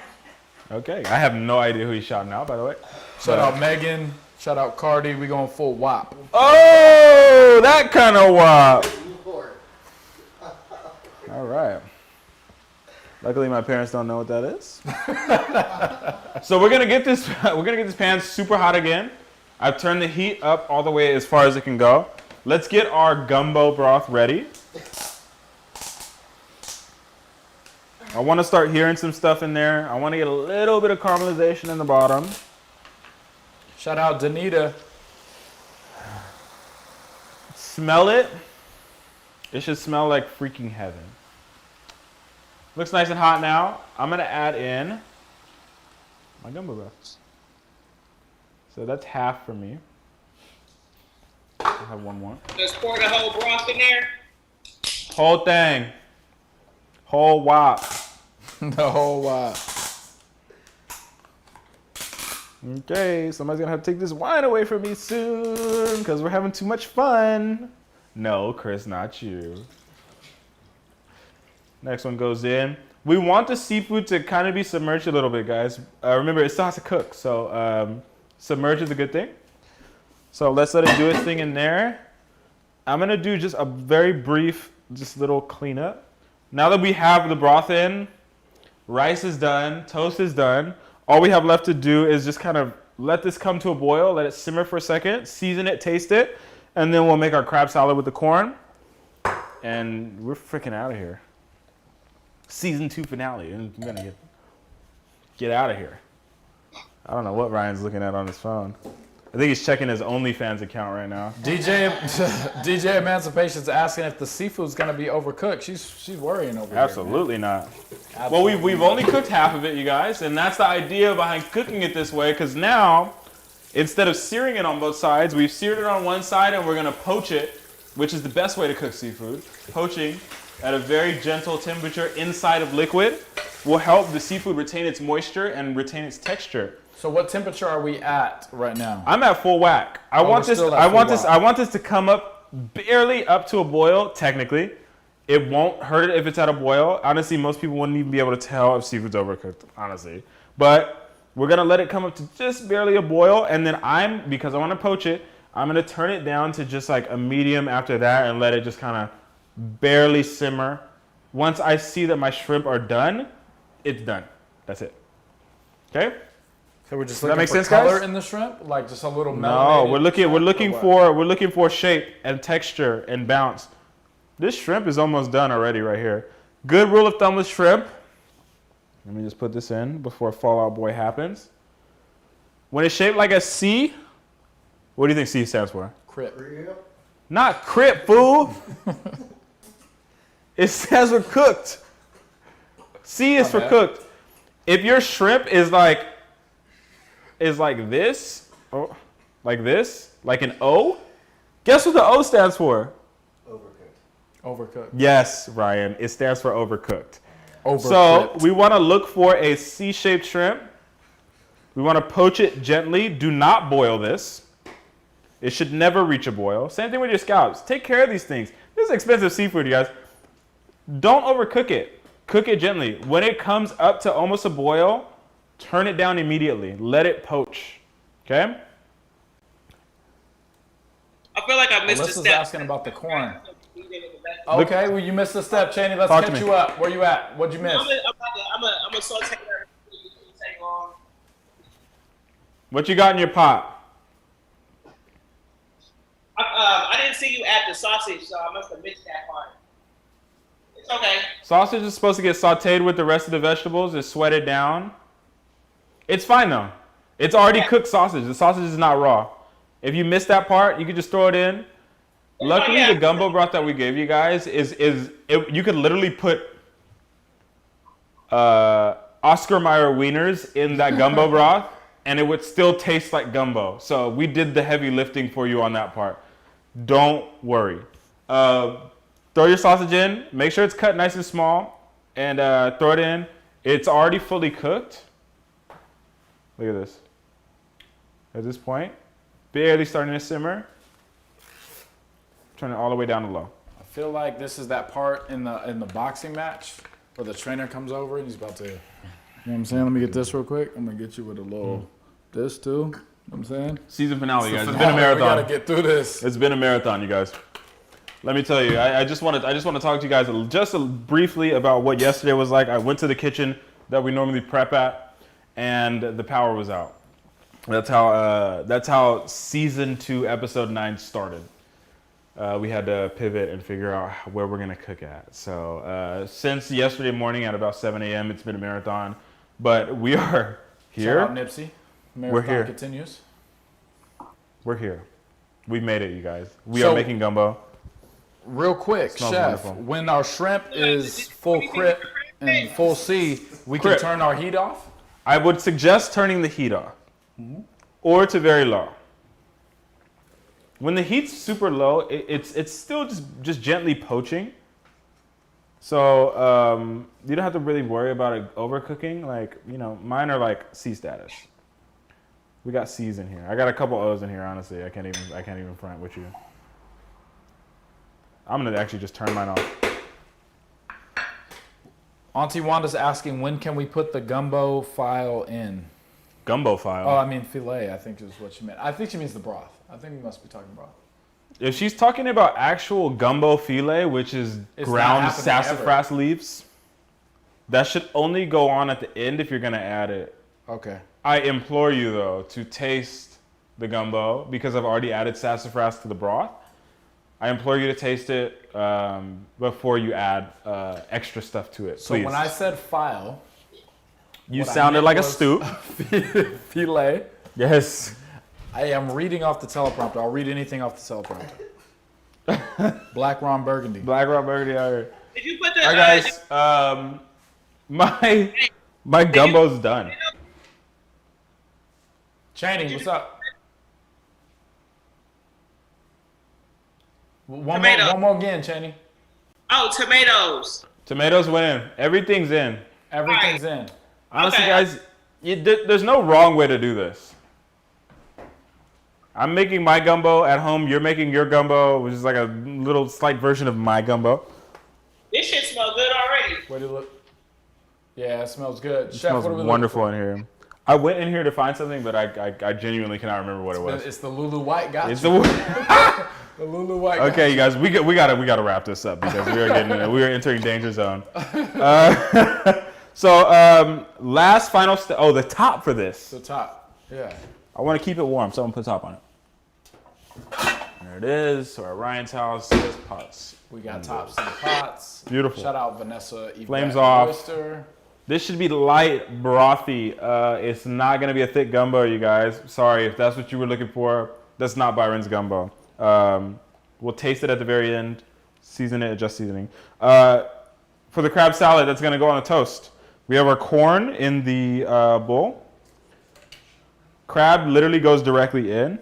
Okay. I have no idea who he's shouting out, by the way. Shout out Megan. Shout out Cardi. We going full whop. Oh, that kind of whop. All right. Luckily, my parents don't know what that is. So we're gonna get this. We're gonna get this pan super hot again. I've turned the heat up all the way as far as it can go. Let's get our gumbo broth ready. I want to start hearing some stuff in there. I want to get a little bit of caramelization in the bottom. Shout out Danita. Smell it. It should smell like freaking heaven. Looks nice and hot now. I'm going to add in my gumbo broth. So that's half for me. I'll have one more. Just pour the whole broth in there. Whole thing. Whole wop. The whole wop. Okay, somebody's going to have to take this wine away from me soon because we're having too much fun. No, Chris, not you. Next one goes in. We want the seafood to kind of be submerged a little bit, guys. Remember, it still has to cook, so submerge is a good thing. So let's let it do its thing in there. I'm gonna do just a very brief, just little cleanup. Now that we have the broth in, rice is done, toast is done. All we have left to do is just kind of let this come to a boil, let it simmer for a second, season it, taste it, and then we'll make our crab salad with the corn. And we're freaking out of here. Season 2 finale, and we're gonna get out of here. I don't know what Ryan's looking at on his phone. I think he's checking his OnlyFans account right now. DJ Emancipation's asking if the seafood's gonna be overcooked. She's worrying over Absolutely here. not. Absolutely. Well, we've only cooked half of it, you guys, and that's the idea behind cooking it this way, because now, instead of searing it on both sides, we've seared it on one side and we're gonna poach it, which is the best way to cook seafood. Poaching at a very gentle temperature inside of liquid will help the seafood retain its moisture and retain its texture. So what temperature are we at right now? I'm at full whack. I want this to come up barely up to a boil, technically. It won't hurt it if it's at a boil. Honestly, most people wouldn't even be able to tell if seafood's overcooked, honestly. But we're gonna let it come up to just barely a boil, and then because I wanna poach it, I'm gonna turn it down to just like a medium after that and let it just kinda barely simmer. Once I see that my shrimp are done, it's done. That's it. Okay? So we're just Does that looking make for sense, color guys? in the shrimp, like just a little No, melanated we're looking shrimp, for shape and texture and bounce. This shrimp is almost done already right here. Good rule of thumb with shrimp. Let me just put this in before Fallout Boy happens. When it's shaped like a C, what do you think C stands for? Crip. Not crip, fool. It stands for cooked. C is for cooked. If your shrimp is like this, like an O, guess what the O stands for? Overcooked. Yes, Ryan, it stands for overcooked. So Overcooked. we want to look for a C-shaped shrimp. We want to poach it gently. Do not boil this. It should never reach a boil. Same thing with your scallops. Take care of these things. This is expensive seafood, you guys. Don't overcook it. Cook it gently. When it comes up to almost a boil, turn it down immediately. Let it poach. Okay? I feel like I missed a Alyssa's step. asking about the corn. Okay, well, you missed a step, Chaney. Let's Talk to catch me. you up. Where you at? What'd you miss? I'm a saute her. Take long. What you got in your pot? I didn't see you add the sausage, so I must have missed that part. It's okay. Sausage is supposed to get sauteed with the rest of the vegetables. It's sweated down. It's fine, though. It's already cooked sausage. The sausage is not raw. If you missed that part, you could just throw it in. Luckily, the gumbo broth that we gave you guys you could literally put Oscar Mayer wieners in that gumbo broth, and it would still taste like gumbo. So we did the heavy lifting for you on that part. Don't worry. Throw your sausage in. Make sure it's cut nice and small, and throw it in. It's already fully cooked. Look at this. At this point, barely starting to simmer. Turn it all the way down to low. I feel like this is that part in the boxing match where the trainer comes over and he's about to, you know what I'm saying? Let me get this real quick. I'm going to get you with a little, this too. You know what I'm saying? Season finale, guys. It's Finale. been a marathon. We got to get through this. It's been a marathon, you guys. Let me tell you, I just want to talk to you guys just briefly about what yesterday was like. I went to the kitchen that we normally prep at, and the power was out. That's how season 2, episode 9 started. We had to pivot and figure out where we're gonna cook at. So since yesterday morning at about 7 a.m., it's been a marathon, but we are here. Shout out Nipsey. Marathon We're here. continues. We're here. We made it, you guys. We are making gumbo. Real quick, Smells chef, wonderful. when our shrimp is full crip and full C, we can Crip. turn our heat off? I would suggest turning the heat off, or to very low. When the heat's super low, it's still just gently poaching. So you don't have to really worry about it overcooking. Like, you know, mine are like C status. We got C's in here. I got a couple O's in here. Honestly, I can't even front with you. I'm gonna actually just turn mine off. Auntie Wanda's asking, when can we put the gumbo file in? Gumbo file. Oh, I mean filet, I think is what she meant. I think she means the broth. I think we must be talking broth. If she's talking about actual gumbo filet, which is It's ground not happening sassafras leaves, that should only go on at the end if you're gonna add it. Okay. I implore you though to taste the gumbo because I've already added sassafras to the broth. I implore you to taste it before you add extra stuff to it. So please. when I said file, You what I sounded meant like a was stew. filet. Yes. I am reading off the teleprompter. I'll read anything off the teleprompter. Black Ron Burgundy. Black Rock Burgundy out here. Did you put the? All right, guys. My gumbo's done. Chaney, what's up? One more again, Chaney. Oh, tomatoes. Tomatoes went in. Everything's in. Everything's in. Honestly, Okay. guys, there's no wrong way to do this. I'm making my gumbo at home. You're making your gumbo, which is like a little slight version of my gumbo. This shit smells good already. Where do you look? Yeah, it smells good. It Chef, smells what are we looking wonderful for? in here. I went in here to find something, but I genuinely cannot remember what it was. It's the Lulu White got It's you. the The Lulu White. Okay, you guys, we gotta wrap this up because we are entering danger zone. So last final step. Oh, the top for this. The top. Yeah. I want to keep it warm, so I'm gonna put top on it. There it is. So at Ryan's house, there's pots. We got tops in the pots. Beautiful. Shout out Vanessa. Yvette Flames off. Oyster. This should be light, brothy. It's not gonna be a thick gumbo, you guys. Sorry if that's what you were looking for. That's not Byron's gumbo. We'll taste it at the very end. Season it, adjust seasoning. For the crab salad, that's gonna go on a toast. We have our corn in the bowl. Crab literally goes directly in.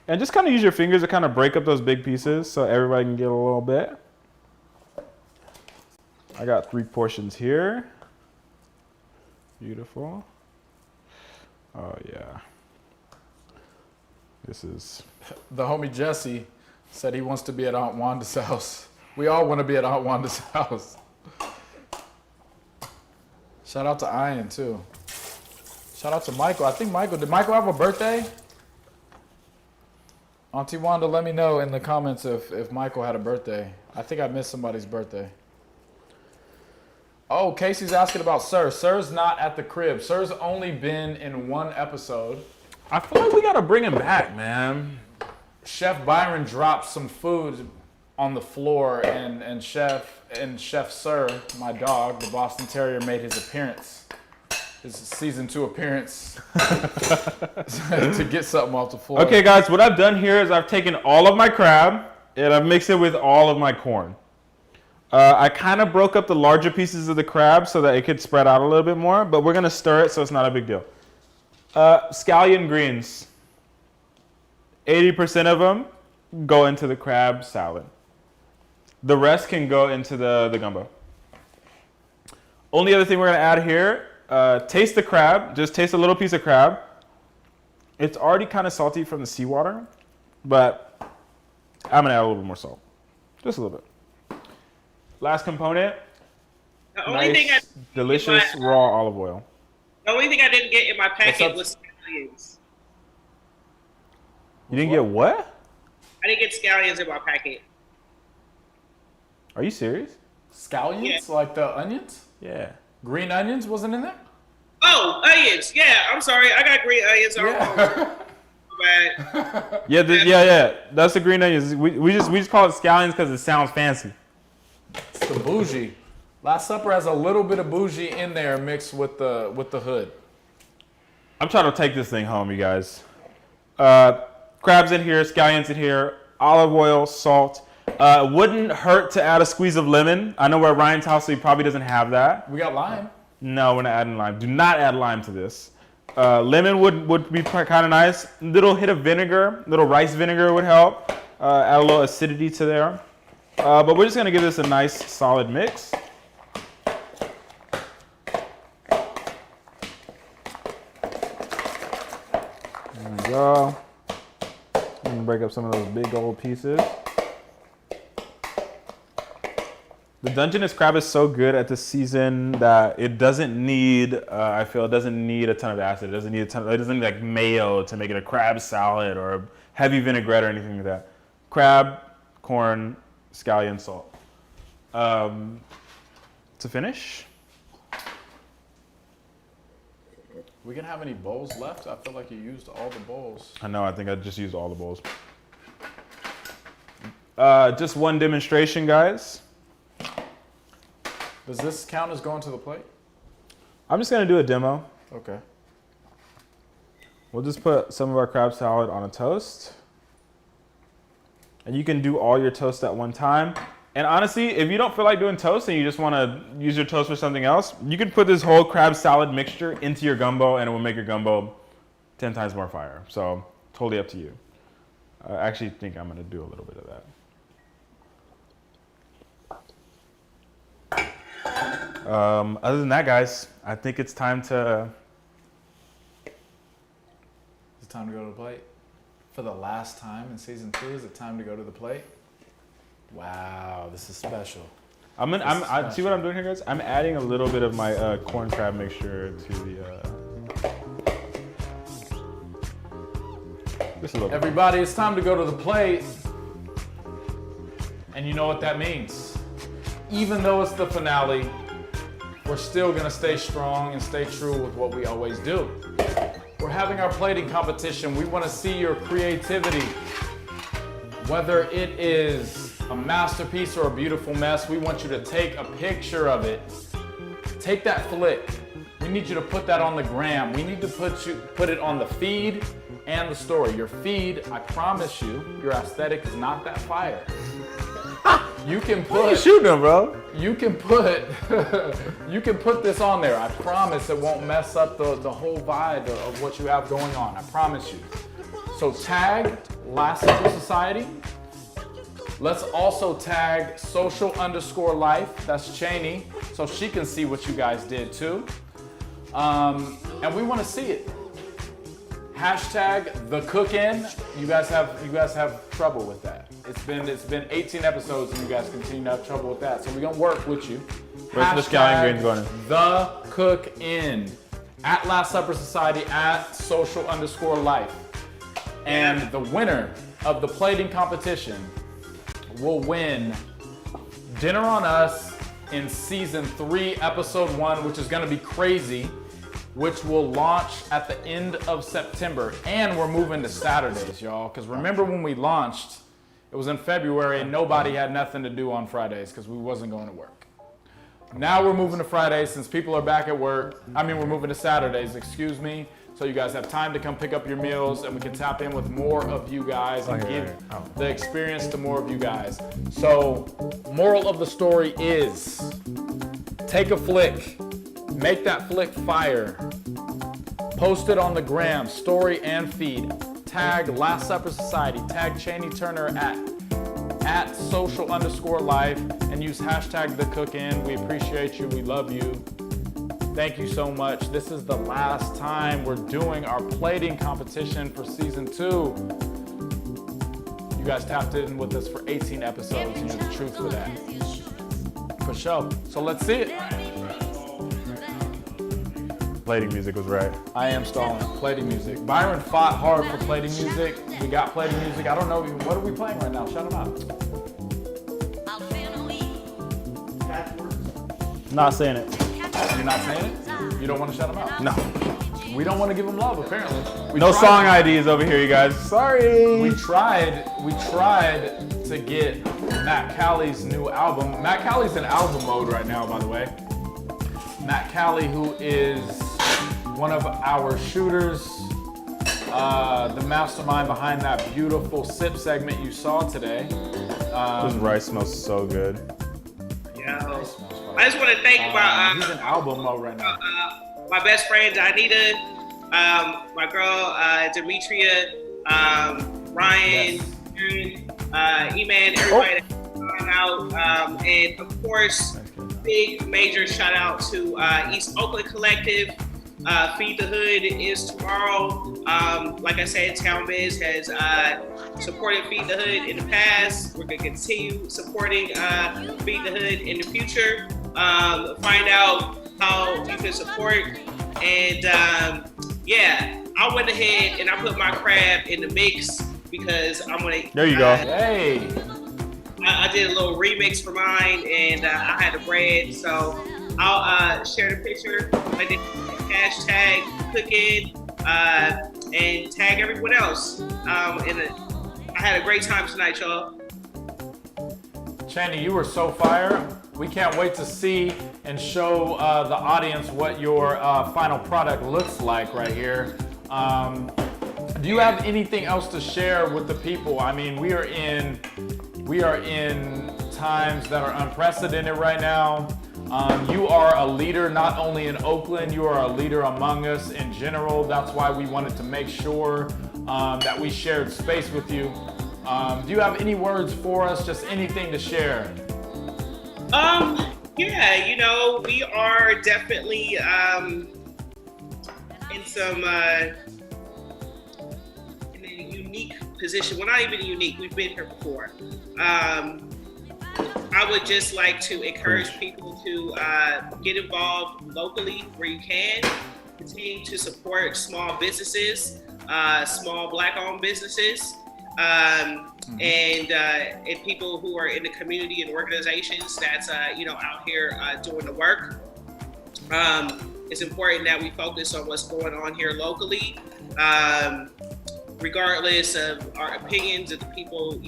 And just kind of use your fingers to kind of break up those big pieces so everybody can get a little bit. I got 3 portions here. Beautiful. Oh yeah. This is... The homie Jesse said he wants to be at Aunt Wanda's house. We all want to be at Aunt Wanda's house. Shout out to Ian too. Shout out to Michael. I think did Michael have a birthday? Auntie Wanda, let me know in the comments if Michael had a birthday. I think I missed somebody's birthday. Oh, Casey's asking about Sir. Sir's not at the crib. Sir's only been in 1 episode. I feel like we gotta bring him back, man. Chef Byron dropped some food on the floor, and Chef Sir, my dog, the Boston Terrier, made his appearance. His season 2 appearance to get something off the floor. Okay, guys, what I've done here is I've taken all of my crab and I've mixed it with all of my corn. I kind of broke up the larger pieces of the crab so that it could spread out a little bit more, but we're gonna stir it so it's not a big deal. Scallion greens. 80% of them go into the crab salad. The rest can go into the gumbo. Only other thing we're gonna add here, taste the crab. Just taste a little piece of crab. It's already kind of salty from the seawater, but I'm gonna add a little bit more salt. Just a little bit. Last component, The only thing nice, delicious raw olive oil. The only thing I didn't get in my What's packet up? was scallions. You didn't get what? I didn't get scallions in my packet. Are you serious? Scallions? Yeah. Like the onions? Yeah. Green onions wasn't in there? Oh, onions. Yeah, I'm sorry. I got green onions. Yeah. Bad. Yeah. That's the green onions. We just call it scallions because it sounds fancy. It's the bougie. Last Supper has a little bit of bougie in there mixed with the hood. I'm trying to take this thing home, you guys. Crabs in here, scallions in here, olive oil, salt. Wouldn't hurt to add a squeeze of lemon. I know we're at Ryan's house, so he probably doesn't have that. We got lime. No, we're not adding lime. Do not add lime to this. Lemon would be kind of nice. Little hit of vinegar, little rice vinegar would help. Add a little acidity to there. But we're just gonna give this a nice solid mix. There we go. I'm gonna break up some of those big old pieces. The Dungeness crab is so good at this season that it doesn't need, I feel it doesn't need a ton of acid. It doesn't need like mayo to make it a crab salad or a heavy vinaigrette or anything like that. Crab, corn, scallion, salt. To finish. We gonna have any bowls left? I feel like you used all the bowls. I know, I think I just used all the bowls. Just one demonstration, guys. Does this count as going to the plate? I'm just gonna do a demo. Okay. We'll just put some of our crab salad on a toast. And you can do all your toast at one time. And honestly, if you don't feel like doing toast and you just wanna use your toast for something else, you can put this whole crab salad mixture into your gumbo and it will make your gumbo 10 times more fire. So totally up to you. I actually think I'm gonna do a little bit of that. Other than that, guys, I think it's time to... Is it time to go to the plate? For the last time in season 2, is it time to go to the plate? Wow, this is special. I see what I'm doing here, guys? I'm adding a little bit of my corn crab mixture to the... just a little bit. Everybody, it's time to go to the plate. And you know what that means. Even though it's the finale, we're still gonna stay strong and stay true with what we always do. We're having our plating competition. We wanna see your creativity. Whether it is a masterpiece or a beautiful mess, we want you to take a picture of it. Take that flick. We need you to put that on the gram. We need to put it on the feed and the story. Your feed, I promise you, your aesthetic is not that fire. You can put. What are you shooting them, bro? You can put. You can put this on there. I promise it won't mess up the whole vibe of what you have going on. I promise you. So tag Last Supper Society. Let's also tag social_life. That's Chaney, so she can see what you guys did too. And we want to see it. Hashtag the cook-in. You guys have trouble with that. It's been 18 episodes and you guys continue to have trouble with that. So we're gonna work with you. Where's the scallion grains going in? The cook-in. At Last Supper Society, at social_life. And the winner of the plating competition will win Dinner on Us in season 3, episode 1, which is gonna be crazy, which will launch at the end of September. And we're moving to Saturdays, y'all. Because remember when we launched, it was in February and nobody had nothing to do on Fridays because we wasn't going to work. Now we're moving to Fridays since people are back at work. We're moving to Saturdays, excuse me. So you guys have time to come pick up your meals and we can tap in with more of you guys and give the experience to more of you guys. So moral of the story is take a flick, make that flick fire, post it on the gram, story and feed. Tag Last Supper Society, tag Chaney Turner at social_life and use hashtag the cook-in. We appreciate you, we love you. Thank you so much. This is the last time we're doing our plating competition for season 2. You guys tapped in with us for 18 episodes and you're the truth for that. For sure. So let's see it. Plating music was right. I am stalling. Plating music. Byron fought hard for plating music. We got plating music. I don't know. What are we playing right now? Shout them out. Not saying it. You're not saying it? You don't want to shout them out? No. We don't want to give them love, apparently. No song IDs over here, you guys. Sorry. We tried to get Matt Callie's new album. Matt Callie's in album mode right now, by the way. Matt Callie, who is one of our shooters, the mastermind behind that beautiful sip segment you saw today. This rice smells so good. Yeah. I just want to thank he's in album mode right now. My best friends, Anita, my girl, Demetria, Ryan, E-Man, everybody that's coming out. And of course, big major shout out to East Oakland Collective. Feed the Hood is tomorrow. Like I said, Town Biz has supported Feed the Hood in the past. We're going to continue supporting Feed the Hood in the future. Find out how you can support. And I went ahead and I put my crab in the mix because I'm going to. There you go. Hey. I did a little remix for mine, and I had the bread, so I'll share the picture. I did hashtag cooking and tag everyone else. And I had a great time tonight, y'all. Chaney, you were so fire. We can't wait to see and show the audience what your final product looks like right here. Do you have anything else to share with the people? I mean, we are in times that are unprecedented right now. You are a leader not only in Oakland, you are a leader among us in general. That's why we wanted to make sure that we shared space with you. Do you have any words for us? Just anything to share? Yeah, we are definitely in some in a unique position. Well, not even unique. We've been here before. I would just like to encourage people to get involved locally where you can. Continue to support small businesses, small Black-owned businesses, and people who are in the community and organizations that's out here doing the work. It's important that we focus on what's going on here locally. Regardless of our opinions of the people,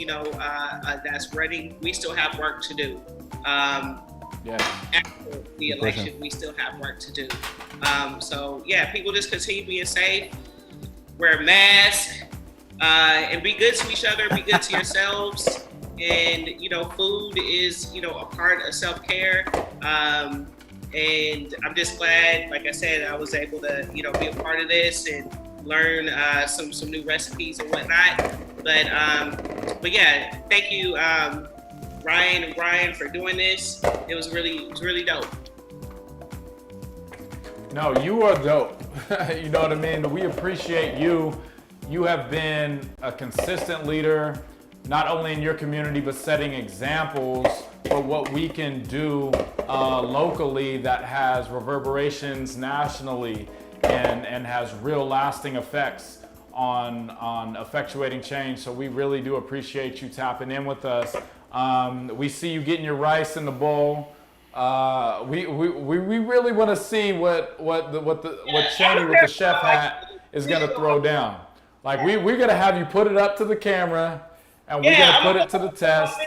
that's running, we still have work to do. After the election, we still have work to do. People just continue being safe, wear a mask, and be good to each other, be good to yourselves. And, food is, a part of self-care. And I'm just glad, like I said, I was able to, be a part of this and learn some new recipes and whatnot. But yeah, thank you, Ryan and Brian, for doing this. It was really dope. No, you are dope. You know what I mean? We appreciate you. You have been a consistent leader, not only in your community, but setting examples for what we can do locally that has reverberations nationally and has real lasting effects on effectuating change. So we really do appreciate you tapping in with us. We see you getting your rice in the bowl. We really want to see what Chaney with the chef hat is gonna throw down. Like we're gonna have you put it up to the camera, and we're gonna put it to the test.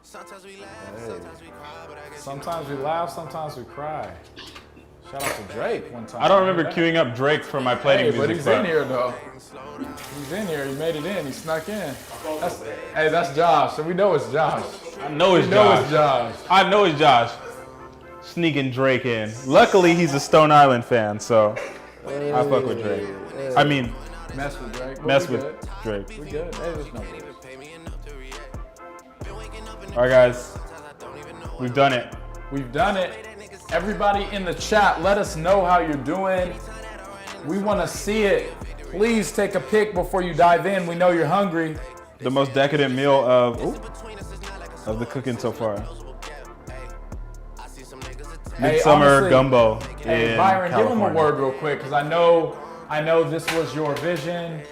Sometimes we laugh, sometimes we cry, but I guess sometimes we laugh, sometimes we cry. Shout out to Drake one time. I don't remember queuing up Drake for my plating music. But he's in here though. He's in here. He made it in. He snuck in. That's Josh. So we know it's Josh. I know it's Josh. I know it's Josh. Sneaking Drake in. Luckily, he's a Stone Island fan, so I fuck with Drake. I mean, mess with Drake. Mess with Drake. We good. Hey, there's no. All right, guys. We've done it. We've done it. Everybody in the chat, let us know how you're doing. We want to see it. Please take a pic before you dive in. We know you're hungry. The most decadent meal of the cooking so far. Midsummer Gumbo. Hey, Byron, give him a word real quick, because I know this was your vision.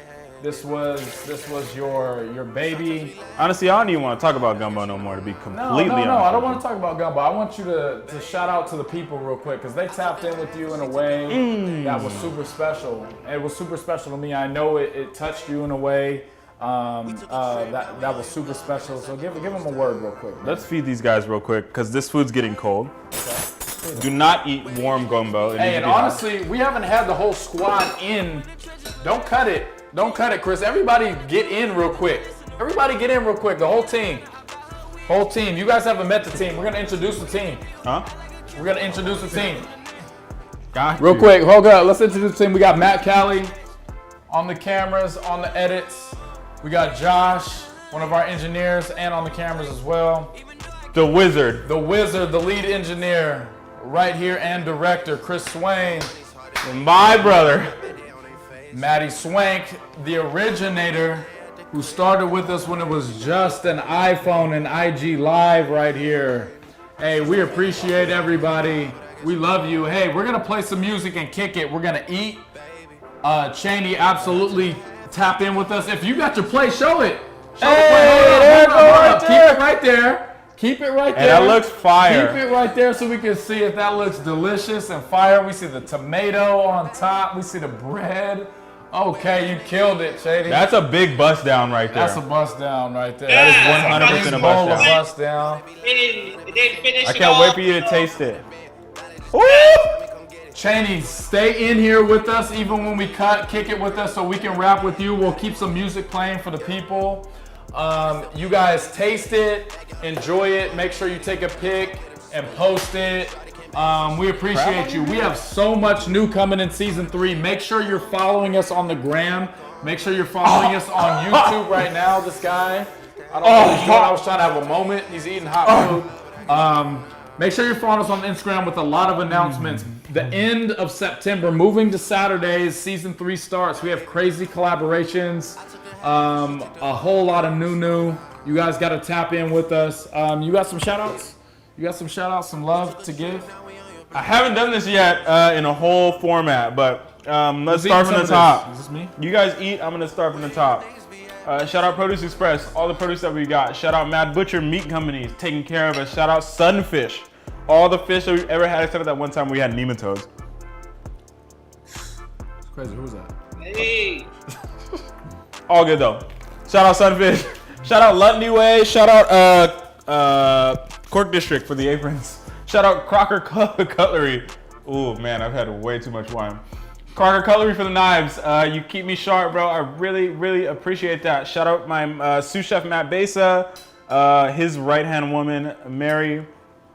This was your baby. Honestly, I don't even want to talk about gumbo no more, to be completely honest. No, I don't want to talk about gumbo. I want you to shout out to the people real quick, because they tapped in with you in a way that was super special. It was super special to me. I know it touched you in a way that was super special. So give them a word real quick. Let's feed these guys real quick, because this food's getting cold. Okay. Do not eat warm gumbo. Hey, and honestly, we haven't had the whole squad in. Don't cut it. Don't cut it, Chris. Everybody get in real quick. Everybody get in real quick. The whole team. Whole team. You guys haven't met the team. We're going to introduce the team. Huh? We're going to introduce the team. Got real quick. Hold up. Let's introduce the team. We got Matt Callie on the cameras, on the edits. We got Josh, one of our engineers, and on the cameras as well. The wizard. The wizard, the lead engineer, right here, and director Chris Swain. My brother. Maddie Swank, the originator, who started with us when it was just an iPhone and IG Live right here. Hey, we appreciate everybody. We love you. Hey, we're gonna play some music and kick it. We're gonna eat. Chaney, absolutely tap in with us. If you got your plate, show it. Show the plate. Hold on. Keep it right there. Keep it right there. And that looks fire. Keep it right there so we can see if that looks delicious and fire. We see the tomato on top. We see the bread. Okay, you killed it, Chaney. That's a big bust down right there. That's a bust down right there. That Yeah, is 100% a Bowl bust of down. bust down. It didn't finish I it can't off. wait for you to taste it. Woo! Chaney, stay in here with us even when we kick it with us so we can rap with you. We'll keep some music playing for the people. You guys taste it, enjoy it, make sure you take a pic and post it. We appreciate you. We have so much new coming in season 3. Make sure you're following us on the gram. Make sure you're following us on YouTube right now. This guy, I don't know what he's doing. I was trying to have a moment. He's eating hot food. Make sure you're following us on Instagram with a lot of announcements. The end of September, moving to Saturdays, season 3 starts. We have crazy collaborations, a whole lot of new. You guys got to tap in with us. You got some shout outs? You got some shout outs, some love to give? I haven't done this yet in a whole format, but let's start from the top. Is this me? You guys eat, I'm gonna start from the top. Shout out Produce Express, all the produce that we got. Shout out Mad Butcher Meat Company, taking care of us. Shout out Sunfish, all the fish that we've ever had except for that one time we had nematodes. It's crazy. Who's that? Hey. All good though. Shout out Sunfish. Shout out Lutney Way. Shout out Cork District for the aprons. Shout out Crocker Cutlery. Ooh man, I've had way too much wine. Crocker Cutlery for the knives. You keep me sharp, bro. I really appreciate that. Shout out my sous chef Matt Besa, his right-hand woman Mary.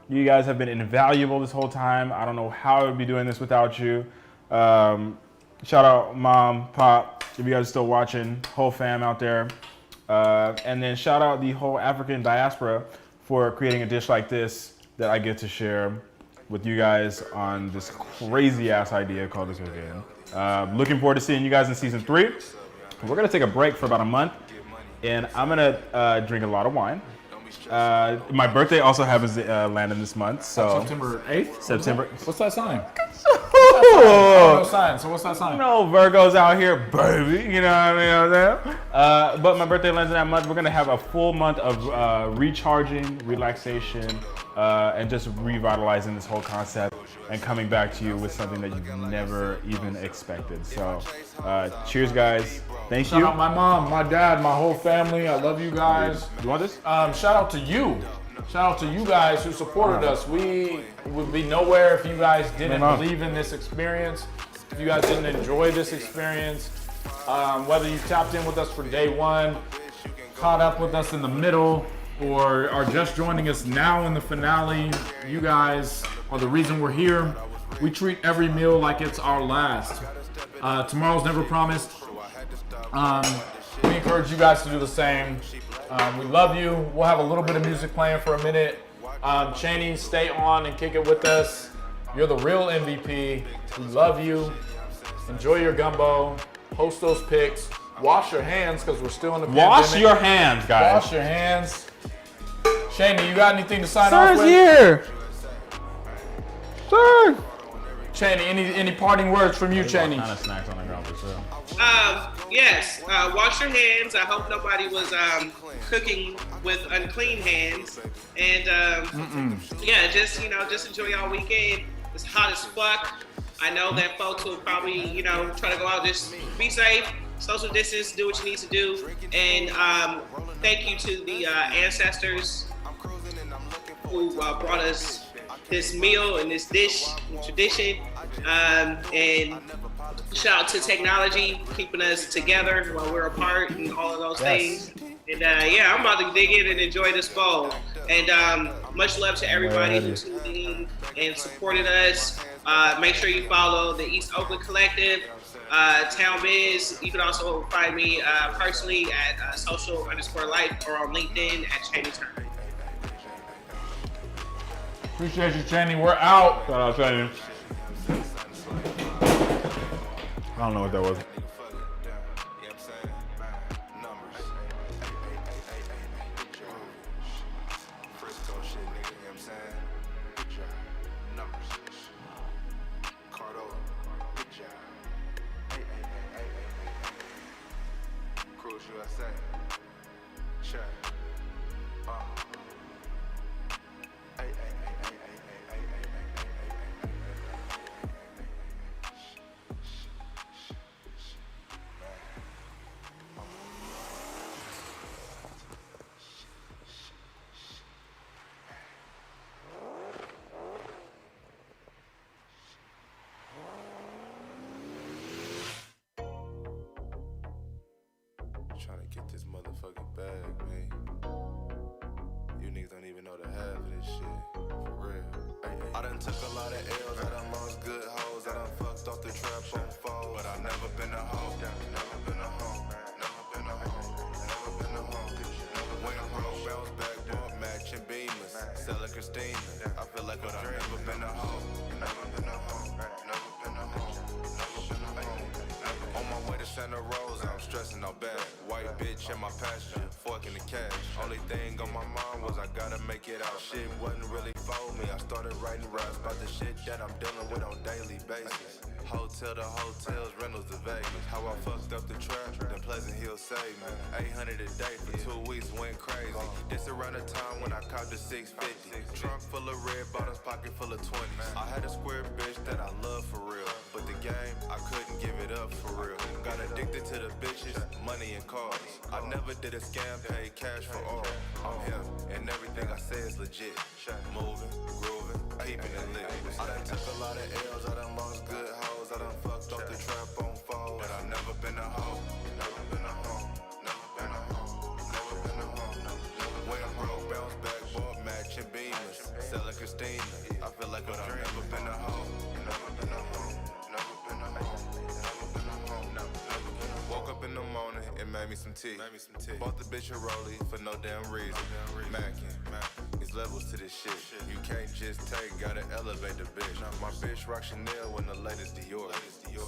You guys have been invaluable this whole time. I don't know how I would be doing this without you. Shout out Mom, Pop, if you guys are still watching, whole fam out there. And then shout out the whole African diaspora for creating a dish like this that I get to share with you guys on this crazy ass idea called This Weekend. Looking forward to seeing you guys in season 3. We're gonna take a break for about a month, and I'm gonna drink a lot of wine. My birthday also happens to land in this month, so September 8th? September. What's that sign? No sign. So what's that sign? No Virgos out here, baby. You know what I mean? But my birthday lands in that month. We're gonna have a full month of recharging, relaxation, and just revitalizing this whole concept and coming back to you with something that you've never even expected. So, cheers, guys. Thank Shout you. out my mom, my dad, my whole family. I love you guys. You want this? Shout out to you. Shout out to you guys who supported us. We would be nowhere if you guys didn't believe in this experience, if you guys didn't enjoy this experience. Whether you tapped in with us for day 1, caught up with us in the middle, or are just joining us now in the finale, you guys are the reason we're here. We treat every meal like it's our last. Tomorrow's never promised. We encourage you guys to do the same. We love you. We'll have a little bit of music playing for a minute. Chaney, stay on and kick it with us. You're the real MVP. We love you. Enjoy your gumbo. Post those pics. Wash your hands because we're still in the pandemic. Wash your hands, guys. Wash your hands. Chaney, you got anything to sign off Sir's with? here. Sir. Chaney, any parting words from you, Chaney? Kind of snacks on the ground for sure. Yes, wash your hands. I hope nobody was cooking with unclean hands. And yeah, just enjoy y'all weekend. It's hot as fuck. I know that folks will probably, try to go out, just be safe, social distance, do what you need to do. And thank you to the ancestors who brought us this meal and this dish and tradition. And shout out to technology, keeping us together while we're apart and all of those things. And I'm about to dig in and enjoy this bowl. And much love to everybody who tuned in and supported us. Make sure you follow the East Oakland Collective, Town Biz. You can also find me personally at social_life or on LinkedIn at Chaney Turner. Appreciate you, Chaney. We're out. Shout out Chaney. I don't know what that was. Trying to get this motherfucking bag, man. You niggas don't even know the half of this shit. For real. I done took a lot of L's, I done lost good hoes, I done fucked off the trap on foes. But I never been a hoe, never been a hoe, never been a hoe, never been a hoe. When I'm broke, bounce back, bump, matching beamers, selling Christina. I feel like I've never been a hoe, never been a hoe, never been a hoe, never been a hoe. On my way to Santa Rosa, I'm stressing out bad. White bitch in my pasture, forking the cash. Only thing on my mind was I gotta make it out. Shit wasn't really for me. I started writing raps about the shit that I'm dealing with on daily basis. Hotel to hotels, rentals to Vegas. How I fucked up the trap, then Pleasant Hill saved me. 800 a day for 2 weeks, went crazy. This around the time when I copped the 650. Trunk full of red bottoms, pocket full of 20s. I had a square bitch that I love for real, but the game, I couldn't give it up for real. Got addicted to the bitches, money and cars. I never did a scam, paid cash for all. I'm him, and everything I say is legit. Moving, grooving, keeping it lit. I done took a lot of L's, I done lost good hoes, I done fucked off the trap on foes. But I never been a hoe, never been a hoe, never been a hoe, never been a hoe. When I'm broke, bounce back, bought matching beamers, selling Christina. I feel like I've never been a hoe, never been a hoe, never been a hoe, never been a hoe, never been a hoe. Woke up in the morning and made me some tea. Bought the bitch a rollie for no damn reason. Mackin'. It's levels to this shit. You can't just take, gotta elevate the bitch. My bitch rock Chanel when the latest Dior.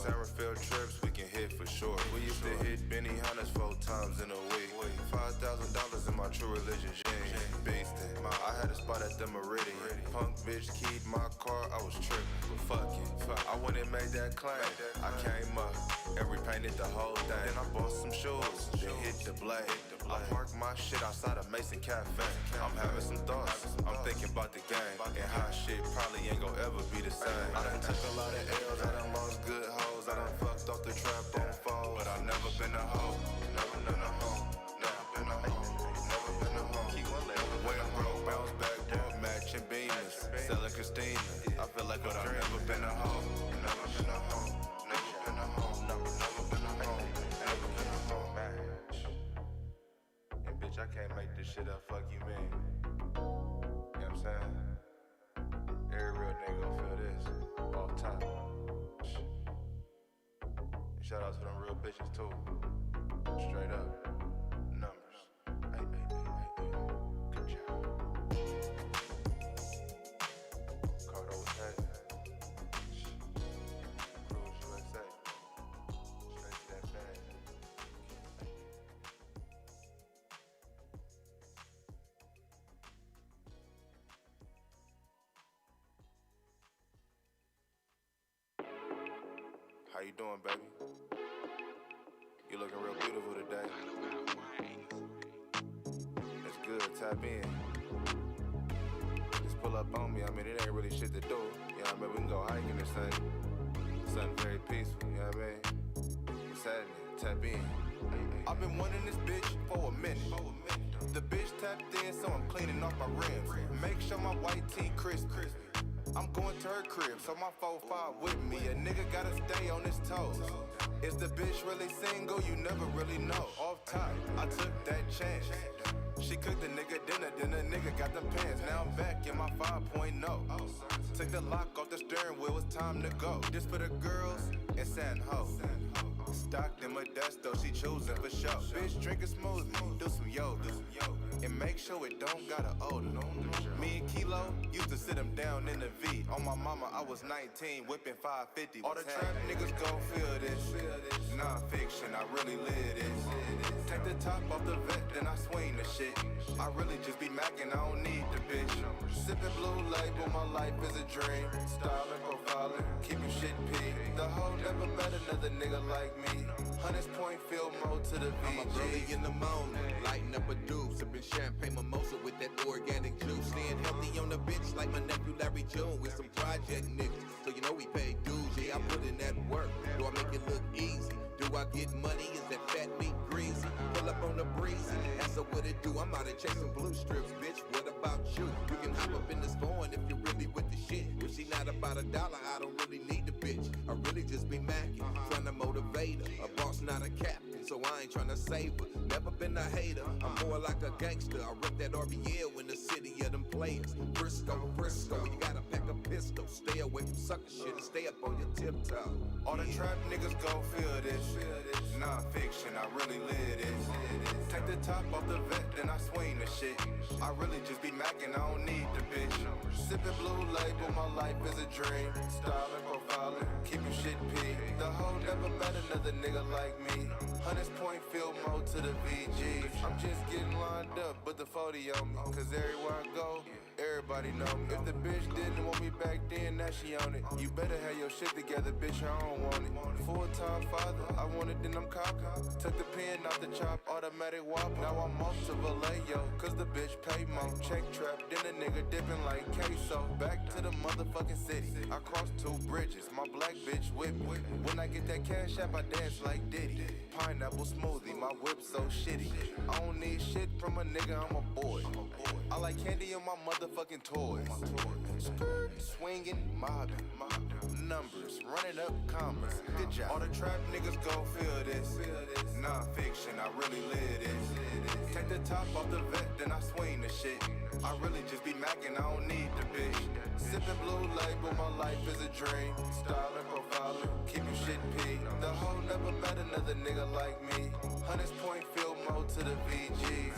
Summer field trips we can hit for sure. We used to hit Benny Hunters 4 times in a week. $5,000 in my True Religion jeans. Beastin'. I had a spot at the Meridian. Punk bitch keyed my car, I was trippin'. But fuck it, I went and made that claim. I came up and repainted the whole thing. Then I bought some shoes, then hit the blade. I parked my shit outside of Mason Cafe. I'm having some thoughts, I'm thinking about the game and how shit probably ain't gon' ever be the same. I done took a lot of L's, I done lost good hoes, I done fucked off the trap on foes. But I never been a hoe, never been a hoe, never been a hoe, never been a hoe. When I'm broke, bounce back, bump, matching beamers, selling Christina. I feel like I've never been a hoe, never been a hoe, never been a hoe, never been a hoe, never been a hoe. And bitch, I can't make this shit up, fuck you mean. You know what I'm saying? Every real nigga gon' feel this off top. And shout out to them real bitches too. Straight up. Numbers. Good job. Cardo was heavy. Cruise USA. Straight to that bag. How you doing, baby? You looking real beautiful today. That's good, tap in. Just pull up on me, I mean, it ain't really shit to do. You know what I mean? We can go hiking or something. Something very peaceful, you know what I mean? What's happening? Tap in. I've been wanting this bitch for a minute. The bitch tapped in, so I'm cleaning off my rims. Make sure my white tee crisp. I'm going to her crib, so my 4-5 with me. A nigga gotta stay on his toes. Is the bitch really single? You never really know. Off top, I took that chance. She cooked the nigga dinner, then the nigga got the pants. Now I'm back in my 5.0. Took the lock off the steering wheel, it's time to go. This for the girls in San Ho. Stocked in Modesto, she choosing for sure. Bitch, drink a smoothie, do some yoga. And make sure it don't got an odor. Me Me and Kilo used to sit him down in the V. On my mama, I was 19, whipping 550. All the trap niggas gon' feel this. Non-fiction, I really live this. Take the top off the vet, then I swing the shit. I really just be macking, I don't need the bitch. Sipping blue label, my life is a dream. Styling, profiling, keeping shit P. The hoe never met another nigga like me. Hunters Point field mode to the VG. I'm up early in the morning, lighting up a deuce, sipping champagne mimosa with that organic juice. Staying healthy on the bench like my nephew Larry June with some project niggas. So you know we pay dues, yeah, I put in that work. Do I make it look easy? Do I get money? Is that fat meat greasy? Pull up on the breezy, ask her what it do. I'm out here chasing blue strips, bitch. What about you? You can hop up in this phone if you're really with the shit. If she not about $1, I don't really need the bitch. I really just be macking, trying to motivate her. A boss, not a captain, so I ain't trying to save her. Never been a hater, I'm more like a gangster. I rep that RBL in the city of them players. Frisco, you gotta pack a pistol. Stay away from sucker shit and stay up on your tiptoe. All the trap niggas gon' feel this. Non-fiction, I really live this. Take the top off the vet, then I swing the shit. I really just be macking, I don't need the bitch. Sipping blue label, my life is a dream. Styling, profiling, keeping shit P. The hoe never met another nigga like me. Hunters Point field mode to the VG. I'm just getting lined up, but the 40 on me. Cause everywhere I go, everybody know me. If the bitch didn't want me back then, now she on it. You better have your shit together, bitch, I don't want it. Full-time father, I want it, then I'm copping. Took the pen off the chop, automatic whop. Now I'm off to Vallejo, cause the bitch pay more. Check trap, then a nigga dipping like queso. Back to the motherfucking city. I crossed 2 bridges, my black bitch with me. When I get that cash app, I dance like Diddy. Pineapple smoothie, my whip so shitty. I don't need shit from a nigga, I'm a boy. I like candy on my motherfucking toys. Skirt, swinging, mobbing, numbers, running up commas. Good job. All the trap niggas gon' feel this. Non-fiction, I really live this. Take the top off the vet, then I swing the shit. I really just be macking, I don't need the bitch. Sipping blue label, my life is a dream. Styling, profiling, keeping shit P. The hoe never met another nigga like me. Hunters Point field mode to the VG.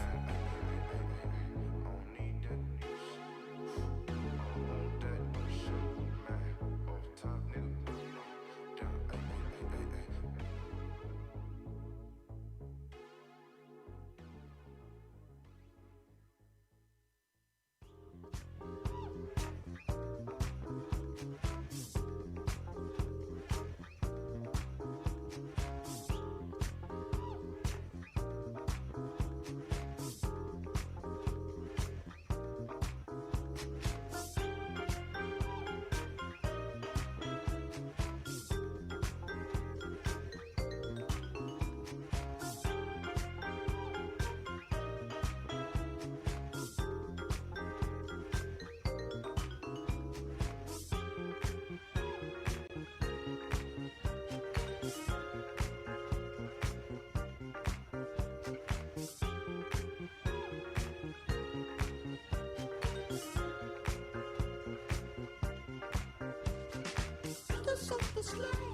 Slow